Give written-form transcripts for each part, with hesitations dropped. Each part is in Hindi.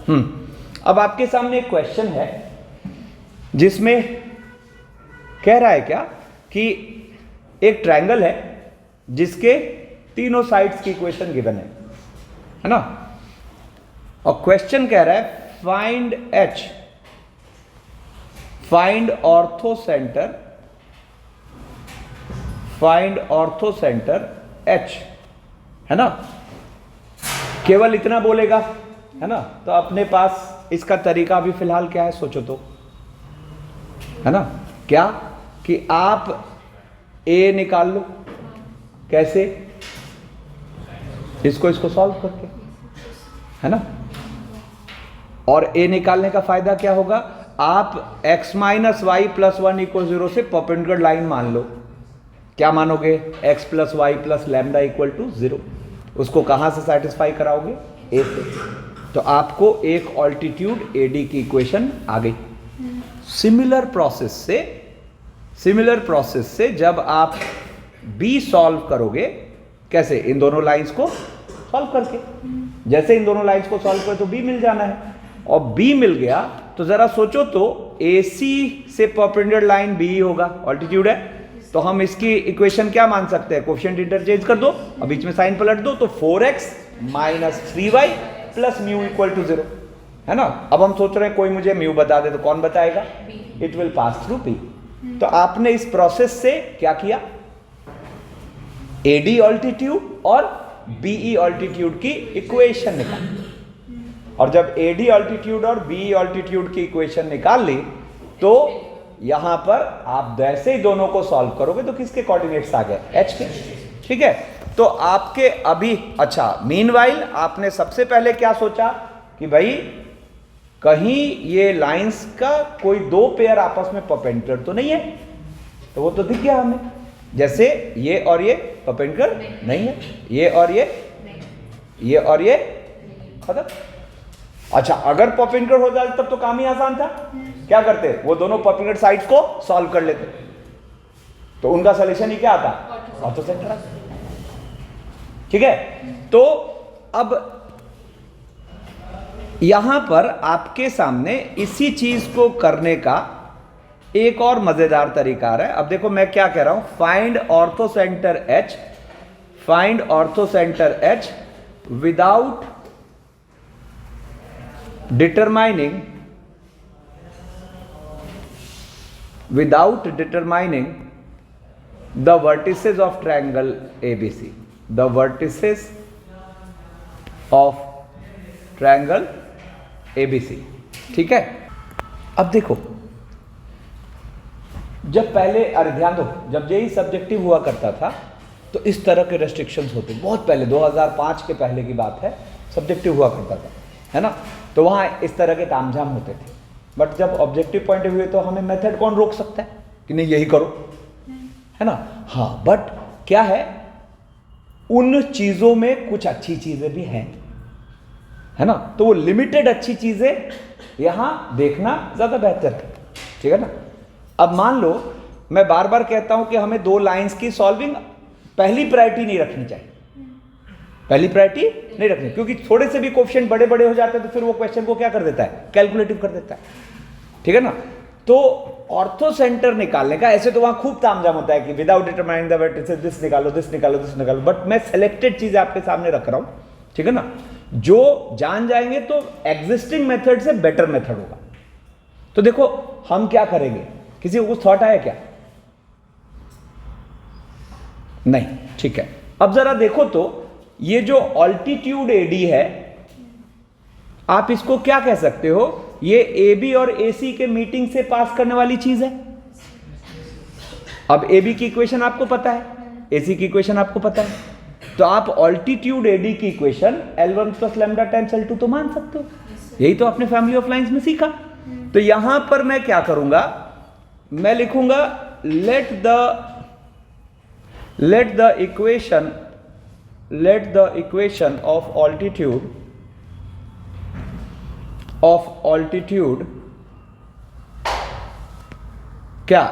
अब आपके सामने एक क्वेश्चन है जिसमें कह रहा है क्या कि एक ट्रायंगल है जिसके तीनों साइड्स की इक्वेशन गिवन है ना। और क्वेश्चन कह रहा है find H, find ortho centre H, है ना। केवल इतना बोलेगा, है ना। तो अपने पास इसका तरीका भी फिलहाल क्या है सोचो तो, है ना। क्या कि आप ए निकाल लो, कैसे, इसको सॉल्व करके, है ना। और ए निकालने का फायदा क्या होगा, आप x minus y plus 1 equal 0 से परपेंडिकुलर लाइन मान लो। क्या मानोगे, x plus y plus lambda equal to 0। उसको कहां से सेटिस्फाई कराओगे, ए से। तो आपको एक ऑल्टीट्यूड AD की इक्वेशन आ गई। सिमिलर प्रोसेस से जब आप B सॉल्व करोगे, कैसे, इन दोनों लाइंस को सॉल्व करके, जैसे इन दोनों लाइंस को सॉल्व करें तो B मिल जाना है। और B मिल गया तो जरा सोचो तो AC से परपेंडिकुलर लाइन B होगा, ऑल्टीट्यूड है। तो हम इसकी इक्वेशन क्या मान सकते हैं, कोफिशिएंट इंटरचेंज कर दो और बीच में साइन पलट दो, तो 4x minus 3y plus mu equal to 0, है ना। अब हम सोच रहे हैं कोई मुझे म्यू बता दे, तो कौन बताएगा, it will pass through P। तो आपने इस प्रोसेस से क्या किया, AD ऑल्टीट्यूड और BE ऑल्टीट्यूड की इक्वेशन निकाली। और जब AD ऑल्टीट्यूड और BE ऑल्टीट्यूड की इक्वेशन निकाल ली, तो यहां पर आप जैसे ही दोनों को सॉल्व करोगे तो किसके कोऑर्डिनेट्स आ गए, H के, ठीक है। तो आपके अभी, अच्छा, मीनवाइल आपने सबसे पहले क्या सोचा कि भाई कहीं ये लाइंस का कोई दो पेयर आपस में परपेंडिकुलर तो नहीं है। तो वो तो दिख गया हमें, जैसे ये और ये परपेंडिकुलर नहीं है, ये और ये खत्म। अच्छा, अगर परपेंडिकुलर हो जाए तब तो काम ही आसान था। क्या करते, वो दोनों परपेंडिकुलर साइड्स को सॉल्व कर लेते, तो उनका सॉल्यूशन ही क्या आता, ऑर्थो सेंटर आता, ठीक है। तो अब यहां पर आपके सामने इसी चीज को करने का एक और मजेदार तरीका आ रहा है। अब देखो मैं क्या कह रहा हूं, find ortho centre H without determining the vertices of triangle ABC, the vertices of triangle ABC, ठीक है। अब देखो, जब पहले, अरे ध्यान दो, जब यही सब्जेक्टिव हुआ करता था तो इस तरह के रेस्ट्रिक्शंस होते, बहुत पहले 2005 के पहले की बात है, सब्जेक्टिव हुआ करता था, है ना। तो वहां इस तरह के तामझाम होते थे। बट जब ऑब्जेक्टिव पॉइंट ऑफ व्यू है तो हमें मेथड कौन रोक सकता है कि नहीं यही करो, है ना। हाँ, बट क्या है, उन चीजों में कुछ अच्छी चीजें भी हैं, है ना। तो वो लिमिटेड अच्छी चीजें यहां देखना ज्यादा बेहतर है, ठीक है ना। अब मान लो मैं बार बार कहता हूं कि हमें दो लाइंस की सॉल्विंग पहली प्रायोरिटी नहीं रखनी चाहिए, पहली प्रायोरिटी नहीं रखनी, क्योंकि थोड़े से भी कोफिशिएंट बड़े बड़े हो जाते हैं तो फिर वो क्वेश्चन को क्या कर देता है, कैलकुलेटिव कर देता है, ठीक है ना। तो ऑर्थो सेंटर निकालने का ऐसे तो वहां खूब तामझाम होता है कि without determining the vertices this निकालो, बट मैं सिलेक्टेड चीज आपके सामने रख रहा हूं, ठीक है ना। जो जान जाएंगे तो एग्जिस्टिंग मेथड से बेटर मेथड होगा। तो देखो हम क्या करेंगे, किसी को कुछ थॉट आया क्या, नहीं, ठीक है। अब जरा देखो तो ये जो ऑल्टीट्यूड AD है, आप इसको क्या कह सकते हो, ये AB और AC के मीटिंग से पास करने वाली चीज है। अब AB की इक्वेशन आपको पता है, AC की इक्वेशन आपको पता है, तो आप ऑल्टीट्यूड AD की equation L1 plus lambda times L2 तो मान सकते हो। यही तो आपने फैमिली ऑफ लाइंस में सीखा। तो यहां पर मैं क्या करूंगा, मैं लिखूंगा late the equation of altitude क्या,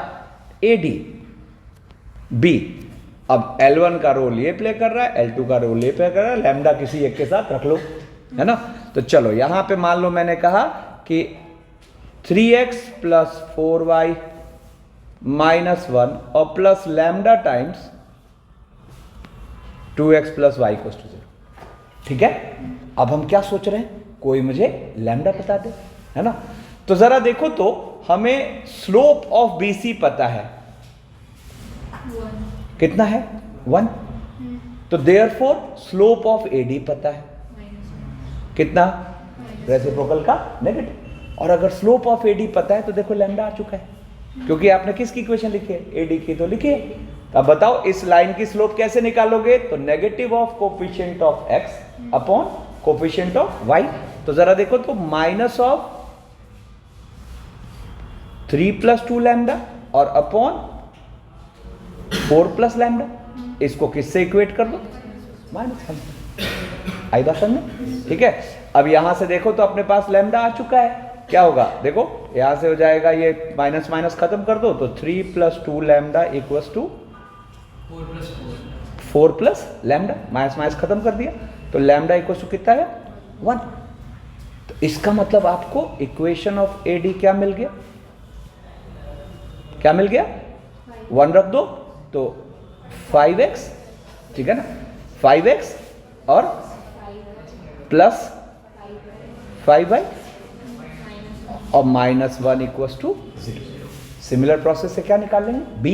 AD B। अब L1 का रोल ये प्ले कर रहा है, L2 का रोल ये प्ले कर रहा है, लैम्डा किसी एक के साथ रख लो, है ना। तो चलो यहाँ पे मान लो मैंने कहा कि 3x प्लस 4y माइनस 1 और plus lambda times 2x plus y equals to 0। ठीक है, अब हम क्या सोच रहे हैं, कोई मुझे लैम्डा बता दे, है ना। तो जरा देखो तो हमें स्लोप ऑफ BC पता है, कितना है 1। तो देयरफॉर स्लोप ऑफ AD पता है, कितना, रेसिप्रोकल का नेगेटिव। और अगर स्लोप ऑफ AD पता है तो देखो लैम्डा आ चुका है, क्योंकि आपने किसकी इक्वेशन लिखी है, AD की तो लिखी है। तो अब बताओ इस लाइन की स्लोप कैसे निकालोगे, तो negative of coefficient of x upon coefficient of y। तो जरा देखो तो माइनस ऑफ 3 प्लस 2 लैम्डा और अपॉन 4 प्लस लैम्डा, इसको किससे इक्वेट कर दो, -1। आई बात समझ में? ठीक है, अब यहां से देखो तो अपने पास लैम्डा आ चुका है, क्या होगा देखो यहां से हो जाएगा, ये माइनस माइनस खत्म कर दो तो 3 plus 2 lambda equals to 4 plus lambda, minus minus खत्म कर दिया तो लैम्डा इक्वल्स टू कितना है 1। तो इसका मतलब आपको इक्वेशन ऑफ AD क्या मिल गया, क्या मिल गया, 1 रख दो तो 5x, ठीक है ना, 5x और प्लस 5y और -1 इक्वल्स टू 0। सिमिलर प्रोसेस से क्या निकाल लेंगे, b।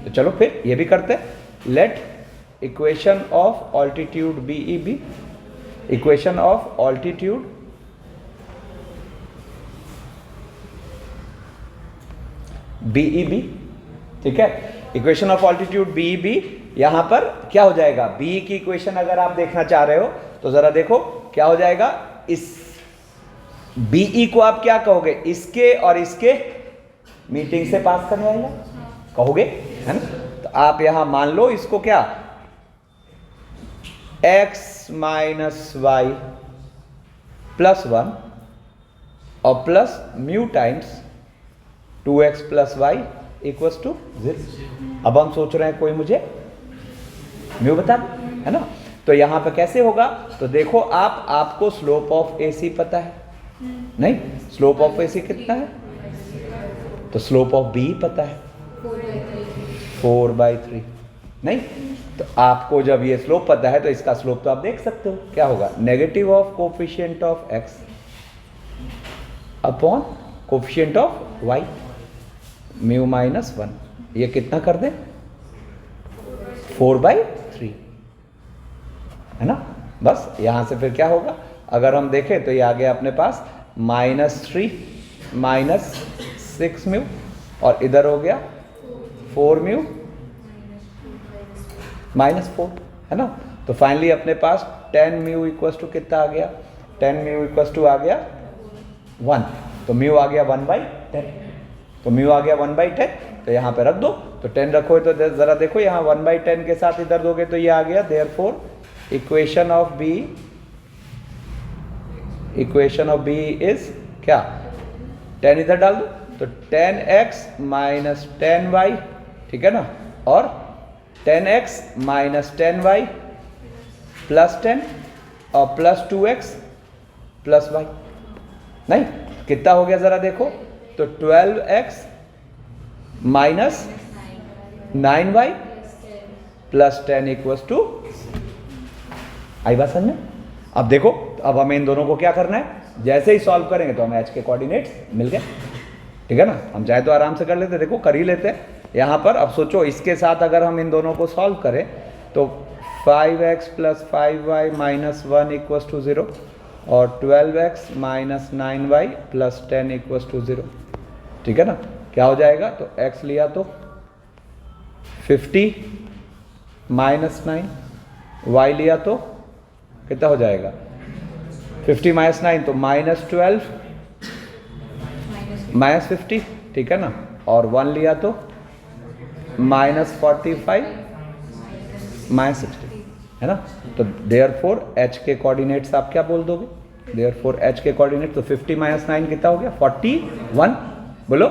तो चलो फिर ये भी करते हैं, let equation of altitude BEB, equation of altitude BEB, ठीक है, इक्वेशन ऑफ ऑल्टीट्यूड BEB। यहां पर क्या हो जाएगा, B की इक्वेशन अगर आप देखना चाह रहे हो तो जरा देखो क्या हो जाएगा, इस BE को आप क्या कहोगे, इसके और इसके मीटिंग से पास करने आएगा कहोगे, है ना। तो आप यहां मान लो इसको क्या, x माइनस वाई प्लस 1 और plus mu times 2x plus y equals to 0। अब हम सोच रहे हैं कोई मुझे म्यू बता दे, है ना। तो यहां पे कैसे होगा, तो देखो आपको स्लोप ऑफ AC पता है, नहीं, स्लोप ऑफ AC कितना है, तो स्लोप ऑफ B पता है 4/3, नहीं। तो आपको जब ये स्लोप पता है तो इसका स्लोप तो आप देख सकते हो, क्या होगा, negative of coefficient of x upon coefficient of y mu -1, ये कितना कर दे 4/3, है ना। बस यहां से फिर क्या होगा, अगर हम देखें तो ये आ गया अपने पास -3 -6 म्यू और इधर हो गया 4 म्यू -4, है ना। तो फाइनली अपने पास 10 म्यू इक्वल्स टू कितना आ गया, 10 म्यू इक्वल्स टू आ गया 1। तो म्यू आ गया 1/10, तो म्यू आ गया 1/10, तो यहाँ पे रख दो। तो 10 रखो तो जरा देखो यहाँ 1/10 के साथ इधर दोगे तो ये आ गया, therefore equation of B is क्या, 10 इधर डाल दो तो 10x माइनस 10y, ठीक है ना, और 10x माइनस 10y प्लस 10 और प्लस 2x प्लस y, नहीं कितना हो गया जरा देखो, तो 12x minus 9y plus 10 equals to, आई बात समझ में। अब देखो, अब हमें इन दोनों को क्या करना है, जैसे ही सॉल्व करेंगे तो हमें h के कोऑर्डिनेट्स मिल गए, ठीक है ना। हम चाहे तो आराम से कर लेते, देखो कर ही लेते हैं यहाँ पर। अब सोचो इसके साथ अगर हम इन दोनों को सॉल्व करें तो 5x plus 5y minus 1 equals to 0 और 12x minus 9y plus 10 equals to 0, ठीक है ना। क्या हो जाएगा, तो x लिया तो 50 माइनस 9, y लिया तो कितना हो जाएगा 50 माइनस 9 तो -12 -50, ठीक है ना, और 1 लिया तो -45 -60, है ना। तो देयरफॉर h के कोऑर्डिनेट्स आप क्या बोल दोगे, देयरफॉर h के कोऑर्डिनेट, तो 50 माइनस 9 कितना हो गया 41, बोलो,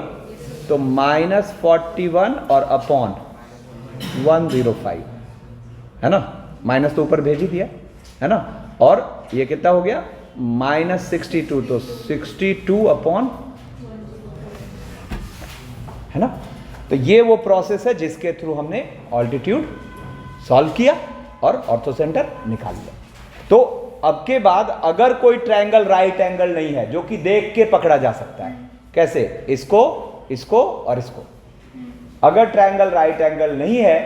तो -41 और अपॉन 105, है ना, माइनस तो ऊपर भेज ही दिया, है ना, और ये कितना हो गया -62, तो 62 अपॉन, है ना। तो ये वो प्रोसेस है जिसके थ्रू हमने ऑल्टीट्यूड सॉल्व किया और ऑर्थोसेंटर निकाल लिया। तो अब के बाद अगर कोई ट्रायंगल राइट एंगल नहीं है, जो कि देख के पकड़ा जा सकता है, कैसे, इसको, इसको और इसको, अगर ट्रायंगल राइट एंगल नहीं है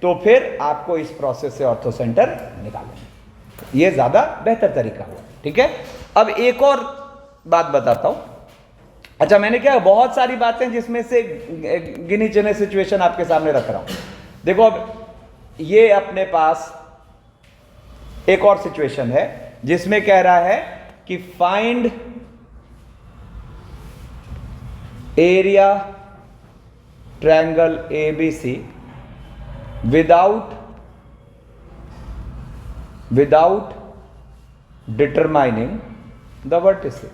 तो फिर आपको इस प्रोसेस से ऑर्थोसेंटर निकालना, ये ज्यादा बेहतर तरीका हुआ। ठीक है, अब एक और बात बताता हूं। अच्छा, मैंने क्या बहुत सारी बातें जिसमें से गिनी चुने सिचुएशन आपके सामने रख रहा हूं। देखो, अब ये अपने पास एक और सिचुएशन है जिसमें कह रहा है कि find area triangle ABC without determining the vertices,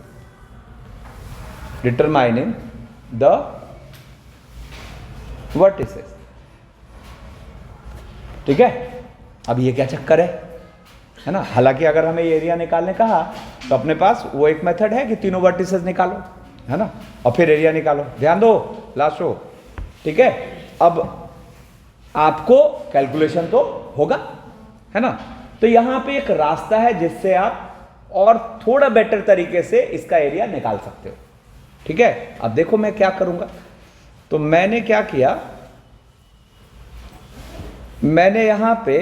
ठीक है। अब ये क्या चक्कर है ना। हालांकि अगर हमें एरिया निकालने कहा तो अपने पास वो एक मेथड है कि तीनों वर्टिसेस निकालो, है ना, और फिर एरिया निकालो। ध्यान दो, लास्ट रो, ठीक है। अब आपको कैलकुलेशन तो होगा, है ना। तो यहां पे एक रास्ता है जिससे आप और थोड़ा बेटर तरीके से इसका एरिया निकाल सकते हो। ठीक है, अब देखो मैं क्या करूंगा। तो मैंने क्या किया, मैंने यहां पे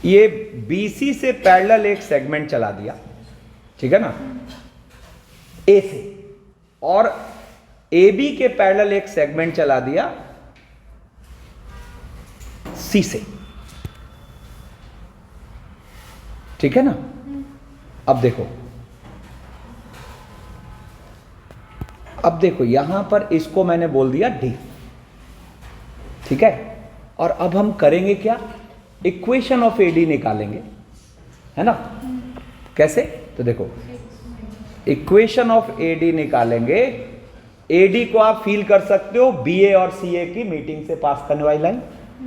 ये BC से पैरेलल एक सेगमेंट चला दिया, ठीक है ना, A से, और AB के पैरेलल एक सेगमेंट चला दिया C से, ठीक है ना। अब देखो यहां पर इसको मैंने बोल दिया D, ठीक है। और अब हम करेंगे क्या, इक्वेशन ऑफ AD निकालेंगे, है ना। कैसे, तो देखो इक्वेशन ऑफ AD निकालेंगे। AD को आप फील कर सकते हो BA और CA की मीटिंग से पास करने वाली लाइन,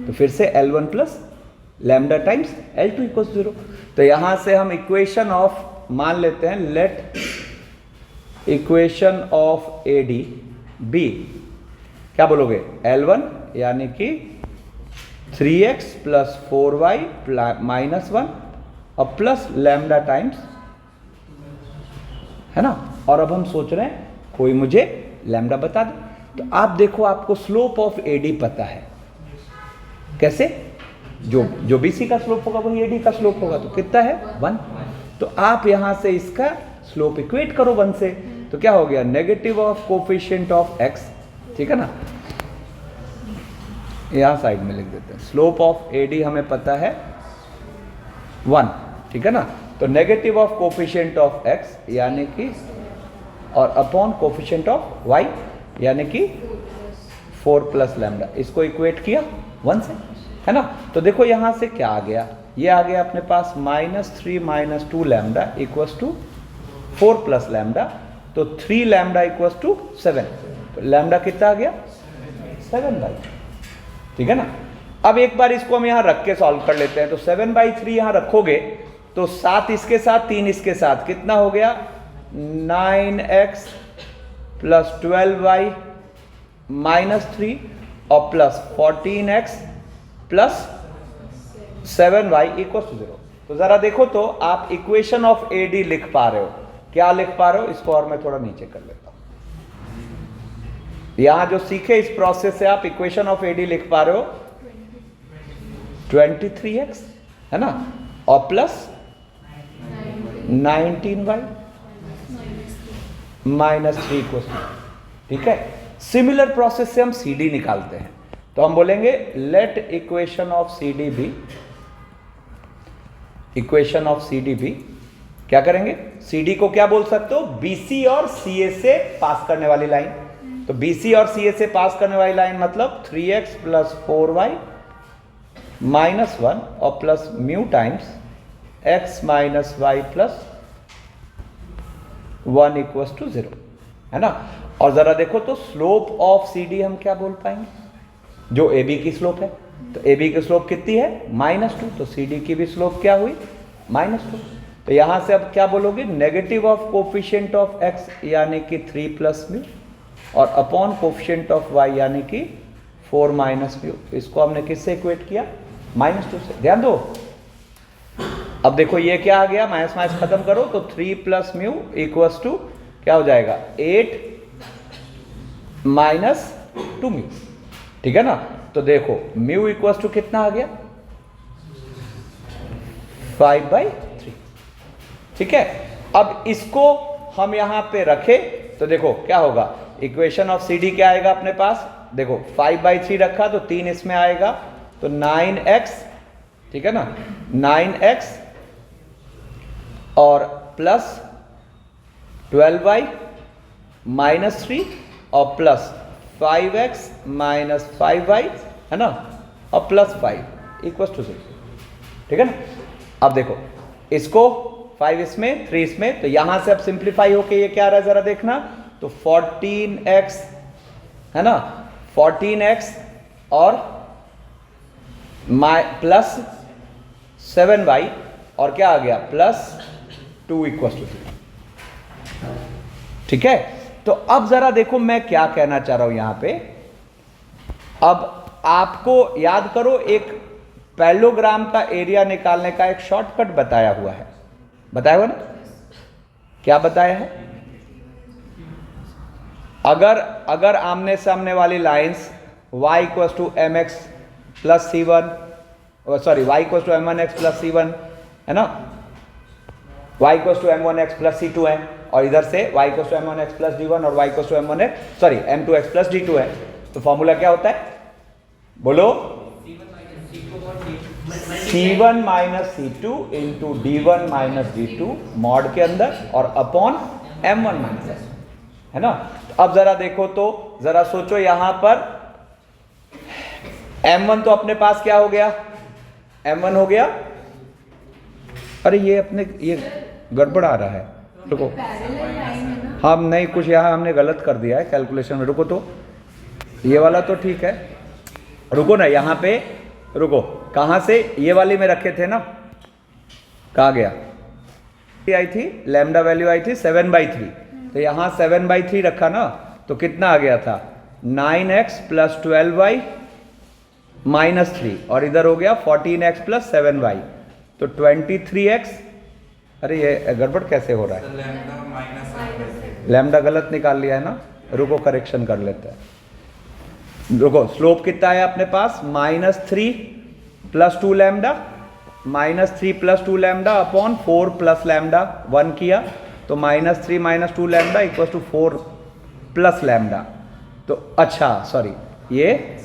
तो फिर से L1 plus lambda times L2 equal 0। तो यहां से हम इक्वेशन ऑफ मान लेते हैं, let equation of AD B, क्या बोलोगे, L1 यानी कि 3x प्लस 4y माइनस 1 और प्लस लैम्डा टाइम्स, है ना। और अब हम सोच रहे हैं कोई मुझे लैम्डा बता दे। तो आप देखो, आपको स्लोप ऑफ AD पता है, कैसे, जो BC का स्लोप होगा वही AD का स्लोप होगा, तो कितना है 1। तो आप यहां से इसका स्लोप इक्वेट करो 1 से, तो क्या हो गया, negative of coefficient of x, ठीक है ना। यहां साइड में लिख देते हैं, स्लोप ऑफ AD हमें पता है 1, ठीक है ना। तो negative of coefficient of x यानी कि, और अपॉन कोफिशिएंट ऑफ y यानी कि 4 प्लस लैम्डा, इसको इक्वेट किया 1 से, है ना। तो देखो यहां से क्या आ गया, ये आ गया अपने पास -3 - 2 lambda equals to 4 plus lambda, तो 3 लैम्डा इक्वल्स टू 7। तो लैम्डा कितना आ गया, 7/, ठीक है ना। अब एक बार इसको हम यहां रख के सॉल्व कर लेते हैं। तो 7/3 यहां रखोगे तो 7 इसके साथ, 3 इसके साथ, कितना हो गया, 9x प्लस 12y माइनस 3 और plus 14x plus 7y equal to 0। तो जरा देखो, तो आप इक्वेशन ऑफ AD लिख पा रहे हो, क्या लिख पा रहे हो, इसको और मैं थोड़ा नीचे कर लेता हूं। यहां जो सीखे इस प्रोसेस से आप इक्वेशन ऑफ AD लिख पा रहे हो 23x, है ना, और प्लस 19y माइनस 3 इक्वल, ठीक है। सिमिलर प्रोसेस से हम CD निकालते हैं, तो हम बोलेंगे let equation of CD B, equation of CD B, क्या करेंगे, CD को क्या बोल सकते हो, BC और CA से पास करने वाली लाइन। तो BC और CA से पास करने वाली लाइन मतलब 3x प्लस 4y माइनस 1 और plus mu times x minus y plus 1 equal to 0, है ना। और जरा देखो तो स्लोप ऑफ CD हम क्या बोल पाएंगे, जो AB की स्लोप है, तो ए बी की स्लोप कितनी है -2, तो सी डी की भी स्लोप क्या हुई -2। तो यहां से अब क्या बोलोगे, negative of coefficient of x यानी कि 3 + म्यू और अपॉन कोफिशिएंट ऑफ वाई यानी कि 4 - म्यू। इसको हमने किससे इक्वेट किया, -2 से। ध्यान दो, अब देखो ये क्या आ गया, माइनस माइनस खत्म करो तो 3 + म्यू इक्वल्स टू क्या हो जाएगा 8 - 2 म्यू, ठीक है ना। तो देखो म्यू इक्वल्स टू कितना आ गया 5/3, ठीक है। अब इसको हम यहां पे रखें तो देखो क्या होगा, इक्वेशन ऑफ सी डी क्या आएगा अपने पास, देखो 5/3 रखा तो 3 इसमें आएगा तो 9x, ठीक है ना, 9x और प्लस 12y -3 और प्लस 5x - 5y है ना, और प्लस 5 इक्वल्स टू 6, ठीक है ना। अब देखो इसको 5 इसमें 3 इसमें, तो यहां से अब सिंप्लीफाई होके ये क्या आ रहा है जरा देखना, तो 14x है ना, 14x और प्लस 7y और क्या आ गया +2 इक्वल्स टू 3, ठीक है। तो अब जरा देखो मैं क्या कहना चाह रहा हूं यहां पे, अब आपको याद करो एक पैरेललोग्राम का एरिया निकालने का एक शॉर्टकट बताया हुआ है, बताया हुआ ना, क्या बताया है, अगर आमने सामने वाली lines y = mx + c1, sorry y = m1x + c1 है ना, y = m1x + c2 है, और इधर से y = m1x + d1 और y = m1x sorry m2x + d2 है, तो फॉर्मूला क्या होता है बोलो, c1 - c2 into d1 - d2 mod के अंदर और अपॉन m1 - s, है ना। तो अब जरा देखो, तो जरा सोचो यहां पर m1 तो अपने पास क्या हो गया, m1 हो गया, अरे ये अपने ये गड़बड़ आ रहा है, रुको, हम नहीं कुछ यहाँ हमने गलत कर दिया है कैलकुलेशन में, रुको, तो ये वाला तो ठीक है, रुको ना यहाँ पे, रुको, कहाँ से ये वाली में रखे थे ना, कहाँ गया, आई थी लैम्डा वैल्यू आई थी 7/3, तो यहाँ 7/3 रखा ना, तो कितना आ गया था 9x + 12y -3 और इधर हो गया 14x + 7y, तो 23x, अरे ये गड़बड़ कैसे हो रहा है, लैम्डा गलत निकाल लिया है ना, रुको करेक्शन कर लेते हैं, रुको, स्लोप कितना है अपने पास -3 + 2 लैम्डा, -3 + 2 लैम्डा अपॉन 4 + लैम्डा 1 किया, तो -3 - 2 लैम्डा इक्वल टू 4 + लैम्डा, तो अच्छा सॉरी ये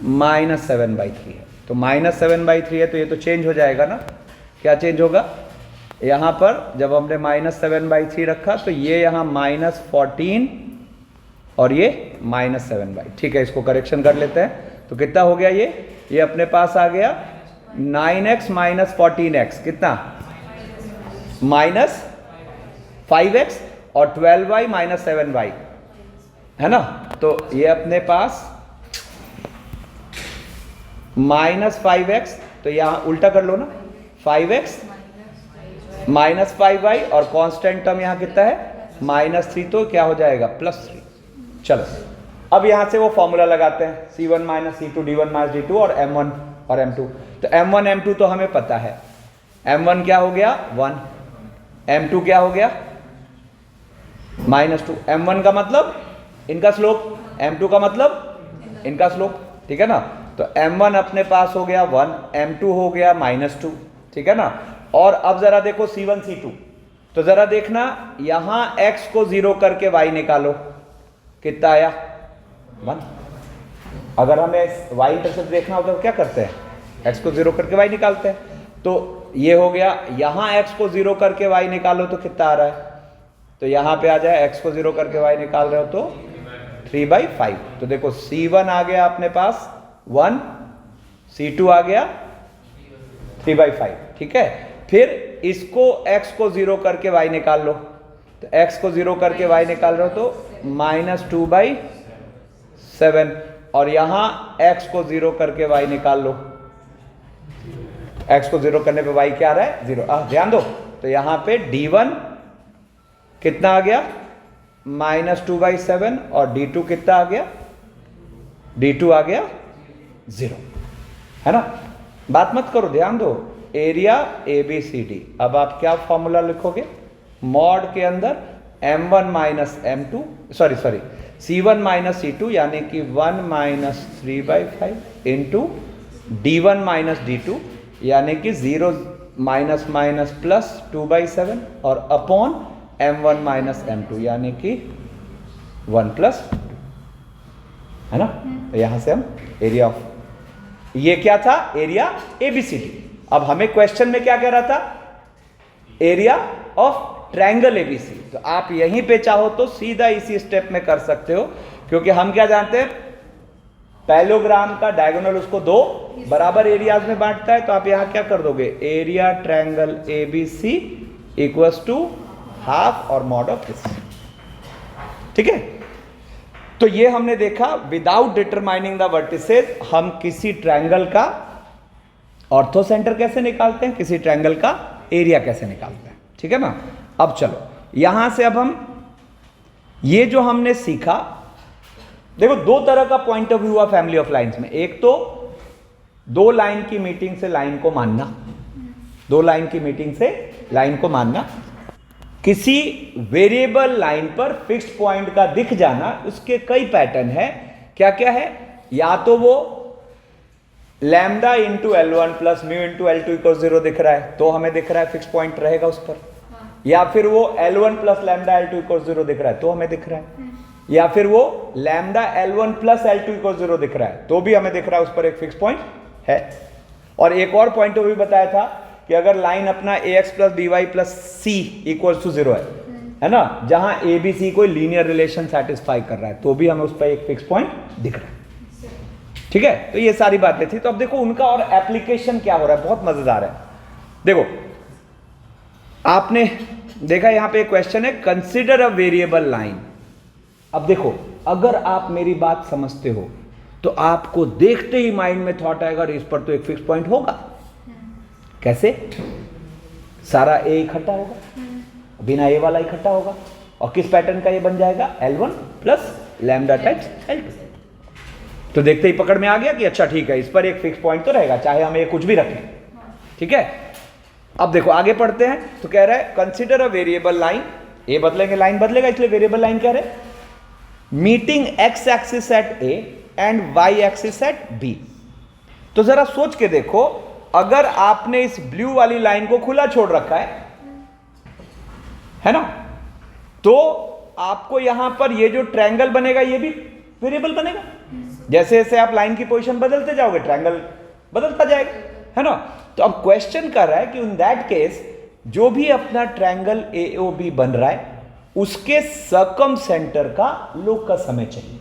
-7/3 है, तो -7/3 है, तो ये तो चेंज हो जाएगा ना, क्या चेंज होगा, यहाँ पर जब हमने -7/3 रखा तो ये यहाँ -14 और ये -7/, ठीक है, इसको करेक्शन कर लेते हैं, तो कितना हो गया ये अपने पास आ गया 9x - 14x कितना -5x और 12y - 7y है ना, तो ये अपने पास -5x, तो यहां उल्टा कर लो ना, 5x -5y और कांस्टेंट टर्म यहां कितना है -3, तो क्या हो जाएगा +3। चलो अब यहां से वो फॉर्मूला लगाते हैं, c1 - c2 d1 - d2 और m1 और m2, तो m1 m2 तो हमें पता है, m1 क्या हो गया 1, m2 क्या हो गया -2, m1 का मतलब इनका स्लोप, m2 का मतलब इनका स्लोप, ठीक है ना, तो m1 अपने पास हो गया 1, m2 हो गया -2, ठीक है ना। और अब जरा देखो c1 c2, तो जरा देखना यहां x को 0 करके y निकालो, कितना आया 1, अगर हमें y इंटरसेप्ट देखना होता तो क्या करते हैं, x को 0 करके y निकालते हैं, तो ये हो गया, यहां x को 0 करके y निकालो तो कितना आ रहा है, तो यहां पे आ जाए x को 0 करके y निकाल रहे हो तो 3/5, तो देखो c1 आ गया अपने पास 1, c2 आ गया 3/5, ठीक है। फिर इसको x को 0 करके y निकाल लो, तो x को 0 करके y निकाल रहे हो तो -2/7, और यहां x को 0 करके y निकाल लो। x को 0 करने पे y क्या आ रहा है? 0। ध्यान दो, तो यहां पे d1 कितना आ गया? -2/7 और d2 कितना आ गया? d2 आ गया 0, है ना। बात मत करो, ध्यान दो। एरिया ABCD, अब आप क्या फॉर्मूला लिखोगे? मॉड के अंदर m1 minus m2 sorry c1 minus c2 यानी कि 1 minus 3/5 into d1 minus d2 यानी कि 0 माइनस माइनस प्लस 2/7 और अपॉन m1 माइनस m2 यानी कि 1 प्लस, है ना। तो यहां से हम एरिया ऑफ, ये क्या था? Area ABCD। अब हमें क्वेश्चन में क्या कह रहा था? Area of triangle ABC। तो आप यहीं पे चाहो तो सीधा इसी स्टेप में कर सकते हो, क्योंकि हम क्या जानते हैं? पैरेललोग्राम का डायगोनल उसको 2 बराबर एरियाज में बांटता है। तो आप यहां क्या कर दोगे? Area triangle ABC equals to half और मॉड ऑफ दिस। ठीक है, तो ये हमने देखा विदाउट डिटरमाइनिंग द वर्टिसेस हम किसी ट्रायंगल का ऑर्थो सेंटर कैसे निकालते हैं, किसी ट्रायंगल का एरिया कैसे निकालते हैं। ठीक है ना। अब चलो यहां से अब हम ये जो हमने सीखा, देखो 2 तरह का पॉइंट ऑफ व्यू हुआ फैमिली ऑफ लाइंस में। एक तो 2 लाइन की मीटिंग से लाइन को मानना, 2 लाइन की मीटिंग से लाइन को मानना, किसी वेरिएबल लाइन पर फिक्स्ड पॉइंट का दिख जाना। उसके कई पैटर्न है। क्या क्या है? या तो वो lambda into L1 plus mu into L2 equal 0 दिख रहा है, तो हमें दिख रहा है फिक्स पॉइंट रहेगा उस पर। या फिर वो L1 plus lambda L2 equal 0 दिख रहा है, तो हमें दिख रहा है। या फिर वो lambda L1 plus L2 equal 0 दिख रहा है, तो भी हमें दिख रहा है उस पर एक फिक्स पॉइंट है। और एक और पॉइंट भी बताया था कि अगर लाइन अपना ax plus by plus c equal to 0 है ना, जहां ABC कोई लीनियर रिलेशन सेटिस्फाई कर रहा है, तो भी हमें उस पर एक फिक्स पॉइंट दिख रहा है। ठीक है, तो ये सारी बातें थी। तो अब देखो उनका और एप्लीकेशन क्या हो रहा है, बहुत मजेदार है। देखो आपने देखा यहां पे एक क्वेश्चन है, कंसिडर अ वेरिएबल लाइन। अब देखो अगर आप मेरी बात समझते हो तो आपको देखते ही माइंड में थॉट आएगा इस पर तो एक फिक्स पॉइंट होगा। कैसे? सारा A इकट्ठा होगा, बिना A वाला इकट्ठा होगा, और किस पैटर्न का ये बन जाएगा? L1 plus lambda times L2। तो देखते ही पकड़ में आ गया कि अच्छा ठीक है, इस पर एक फिक्स पॉइंट तो रहेगा, चाहे हम ये कुछ भी रखें। ठीक है, अब देखो आगे पढ़ते हैं। तो कह रहा है कंसिडर अ वेरिएबल लाइन, ए बदलेंगे लाइन बदलेगा, इसलिए वेरिएबल लाइन कह रहे हैं meeting x axis at A and y axis at B। तो जरा सोच के देखो, अगर आपने इस ब्लू वाली लाइन को खुला छोड़ रखा है ना, तो आपको यहां पर ये जो ट्रायंगल बनेगा ये भी वेरिएबल बनेगा। जैसे जैसे आप लाइन की पोजीशन बदलते जाओगे ट्रायंगल बदलता जाएगा, है ना। तो अब क्वेश्चन कर रहा है कि इन दैट केस जो भी अपना ट्रायंगल AOB बन रहा है उसके सर्कम सेंटर का लोकस हमें चाहिए।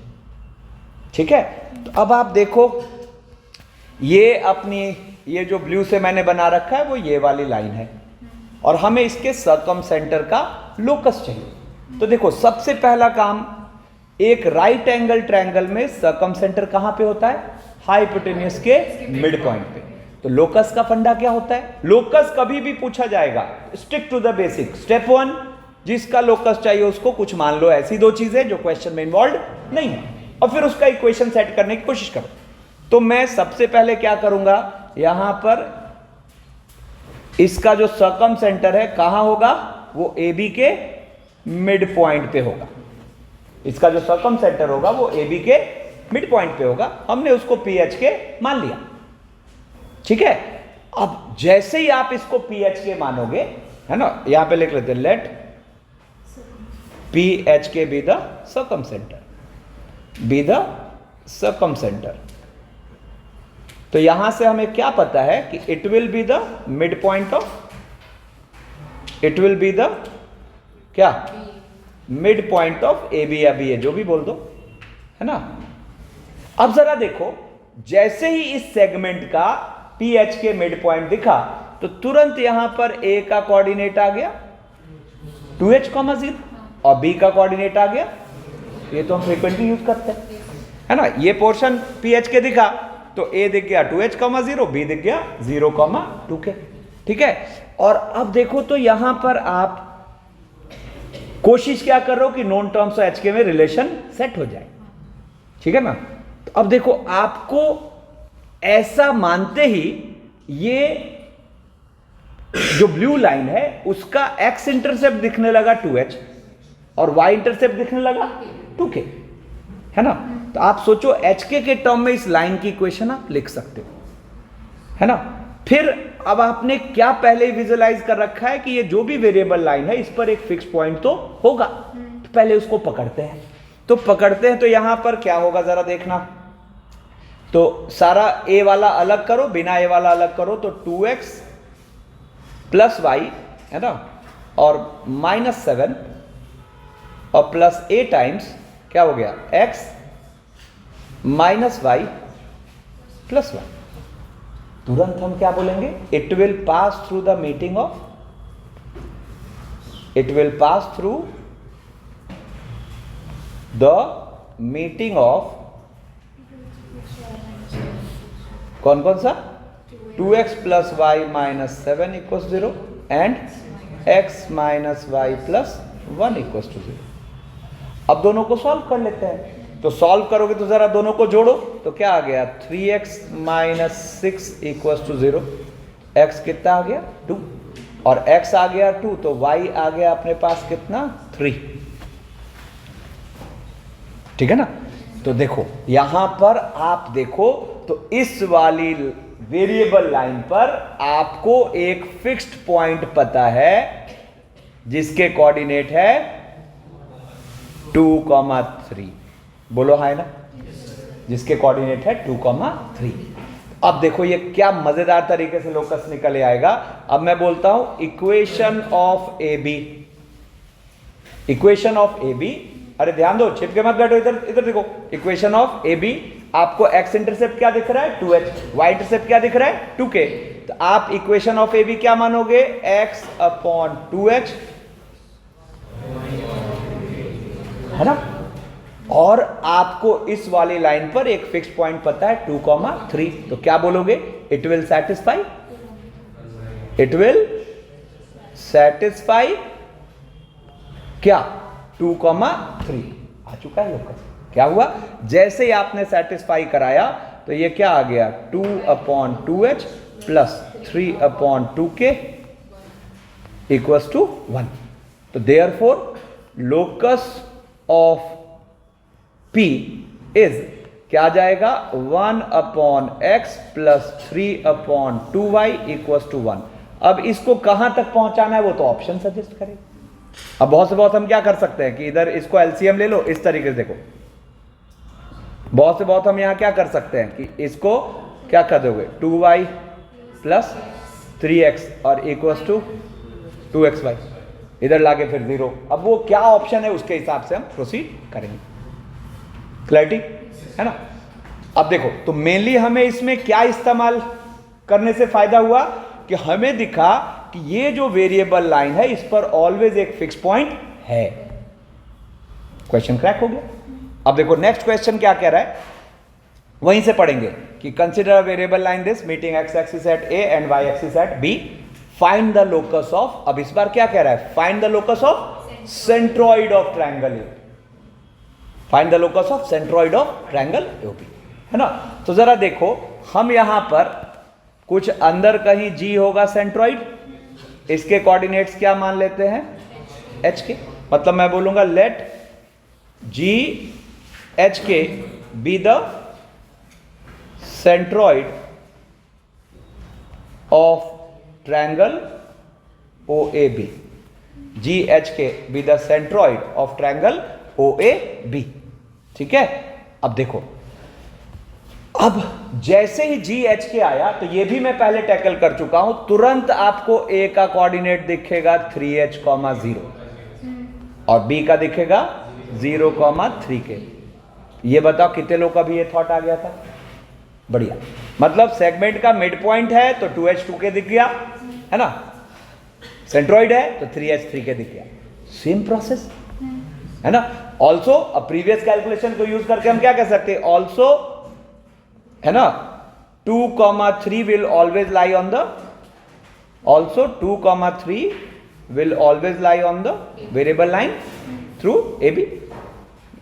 ठीक है, तो अब आप देखो ये अपनी ये जो ब्लू से मैंने बना रखा है वो ये वाली लाइन है, और हमें इसके सर्कम सेंटर का लोकस चाहिए। तो देखो सबसे पहला काम, एक राइट एंगल ट्रायंगल में सर्कम सेंटर कहां पे होता है? हाइपोटेन्यूज के मिड पॉइंट पे। तो लोकस का फंडा क्या होता है? लोकस कभी भी पूछा जाएगा, stick to the basic. Step 1, जिसका लोकस चाहिए उसको कुछ मान लो, ऐसी 2 चीजें जो क्वेश्चन में इन्वॉल्व नहीं है, और फिर उसका इक्वेशन सेट करने की कोशिश करो। तो मैं सबसे पहले क्या करूंगा, यहां पर इसका जो सर्कम सेंटर है कहां होगा? वो AB के मिड पॉइंट पे होगा। इसका जो सर्कम सेंटर होगा वो AB के मिड पॉइंट पे होगा। हमने उसको PH के मान लिया। ठीक है, अब जैसे ही आप इसको PH के मानोगे, है ना, यहां पे लिख लेते हैं लेट PH के be the circum centre, be the circum centre. तो यहां से हमें क्या पता है कि it will be the mid point of, it will be the क्या? मिड पॉइंट ऑफ AB या BA, जो भी बोल दो, है ना। अब जरा देखो, जैसे ही इस सेगमेंट का PH के मिड पॉइंट दिखा तो तुरंत यहां पर A का कोऑर्डिनेट आ गया 2H, 0, और B का कोऑर्डिनेट आ गया, ये तो हम फ्रीक्वेंटली यूज करते हैं, है ना। ये पोर्शन पीएच के दिखा तो ए दिख गया 2h,0, बी दिख गया 0,2k, ठीक है। और अब देखो तो यहां पर आप कोशिश क्या कर रहे हो कि नोन टर्म्स और एच के में रिलेशन सेट हो जाए, ठीक है ना। तो अब देखो आपको ऐसा मानते ही ये जो ब्लू लाइन है उसका एक्स इंटरसेप्ट दिखने लगा 2h और वाई इंटरसेप्ट दिखने लगा 2k, है ना। तो आप सोचो hk के टर्म में इस लाइन की इक्वेशन आप लिख सकते हो, है ना। फिर अब आपने क्या पहले विजुअलाइज कर रखा है कि ये जो भी वेरिएबल लाइन है इस पर एक फिक्स पॉइंट तो होगा, तो पहले उसको पकड़ते हैं। तो पकड़ते हैं तो यहां पर क्या होगा जरा देखना। तो सारा a वाला अलग करो, बिना a वाला अलग करो तो 2x प्लस y, है ना, और -7 और प्लस a टाइम्स क्या हो गया x minus y plus y। तुरंत हम क्या बोलेंगे, it will pass through the meeting of, it will pass through the meeting of कौन कौन सा 2x plus y minus 7 equal 0 and x minus y plus 1 equal 0। अब दोनों को सॉल्व कर लेते हैं। तो सॉल्व करोगे तो जरा दोनों को जोड़ो तो क्या आ गया 3x माइनस 6 इक्वल 0। x कितना आ गया 2 और x आ गया 2 तो y आ गया अपने पास कितना 3, ठीक है ना। तो देखो यहां पर आप देखो तो इस वाली वेरिएबल लाइन पर आपको एक फिक्स्ड पॉइंट पता है जिसके कोऑर्डिनेट है 2,3। बोलो हाय ना, जिसके कोऑर्डिनेट है 2,3। अब देखो ये क्या मजेदार तरीके से लोकस निकल आएगा। अब मैं बोलता हूं equation of A B, equation of A B, अरे ध्यान दो छिपके मत बैठो, इधर इधर देखो। इक्वेशन ऑफ ए बी, आपको x इंटरसेप्ट क्या दिख रहा है 2h, y इंटरसेप्ट क्या दिख रहा है 2k। तो आप इक्वेशन ऑफ ए बी क्या मानोगे x अपॉन 2h, है ना। और आपको इस वाली लाइन पर एक फिक्स पॉइंट पता है 2,3। तो क्या बोलोगे, it will satisfy, it will satisfy क्या 2,3 आ चुका है लोग। क्या हुआ, जैसे ही आपने सेटिस्फाई कराया तो ये क्या आ गया 2/2h plus 3/2k equals to 1। तो therefore locus of P is क्या आ जाएगा 1/x plus 3/2y equals to 1। अब इसको कहां तक पहुंचाना है वो तो ऑप्शन सजेस्ट करेगा। अब बहुत से बहुत हम क्या कर सकते हैं कि इधर इसको एलसीएम ले लो, इस तरीके से देखो। बहुत से बहुत हम यहां क्या कर सकते हैं कि इसको क्या कर दोगे 2y प्लस 3x और इक्वल्स टू 2xy, इधर लाके फिर 0। अब वो क्या ऑप्शन है उसके हिसाब से हम प्रोसीड करेंगे। क्लैरिटी है ना। अब देखो तो मेनली हमें इसमें क्या इस्तेमाल करने से फायदा हुआ कि हमें दिखा कि ये जो वेरिएबल लाइन है इस पर ऑलवेज एक फिक्स पॉइंट है। क्वेश्चन क्रैक हो गया। अब देखो नेक्स्ट क्वेश्चन क्या कह रहा है, वहीं से पढ़ेंगे कि consider variable line this meeting x axis at a and y axis at b, find the locus of. अब इस बार क्या कह रहा है, find the locus of centroid of triangle A, find the locus of centroid of triangle OP, है ना। तो जरा देखो हम यहां पर कुछ अंदर कहीं G होगा सेंट्रोइड, इसके कोऑर्डिनेट्स क्या मान लेते हैं h के, मतलब मैं बोलूंगा लेट G h के be the centroid of triangle OAB, G h के be the centroid of triangle OAB, ठीक है। अब देखो अब जैसे ही G h के आया तो ये भी मैं पहले टैकल कर चुका हूं, तुरंत आपको A का कोऑर्डिनेट दिखेगा 3h, 0 और B का दिखेगा 0, 3k। ये बताओ कितने लोग का भी ये थॉट आ गया था, बढ़िया। मतलब सेगमेंट का मिड पॉइंट है तो 2h 2k दिख गया, है ना। सेंट्रोइड है तो 3h 3k दिख गया। सेम प्रोसेस है ना। ऑल्सो अब प्रीवियस कैलकुलेशन को यूज करके हम क्या कह सकते हैं, ऑल्सो, है ना, 2,3 will always lie on the, also 2,3 will always lie on the variable line through AB.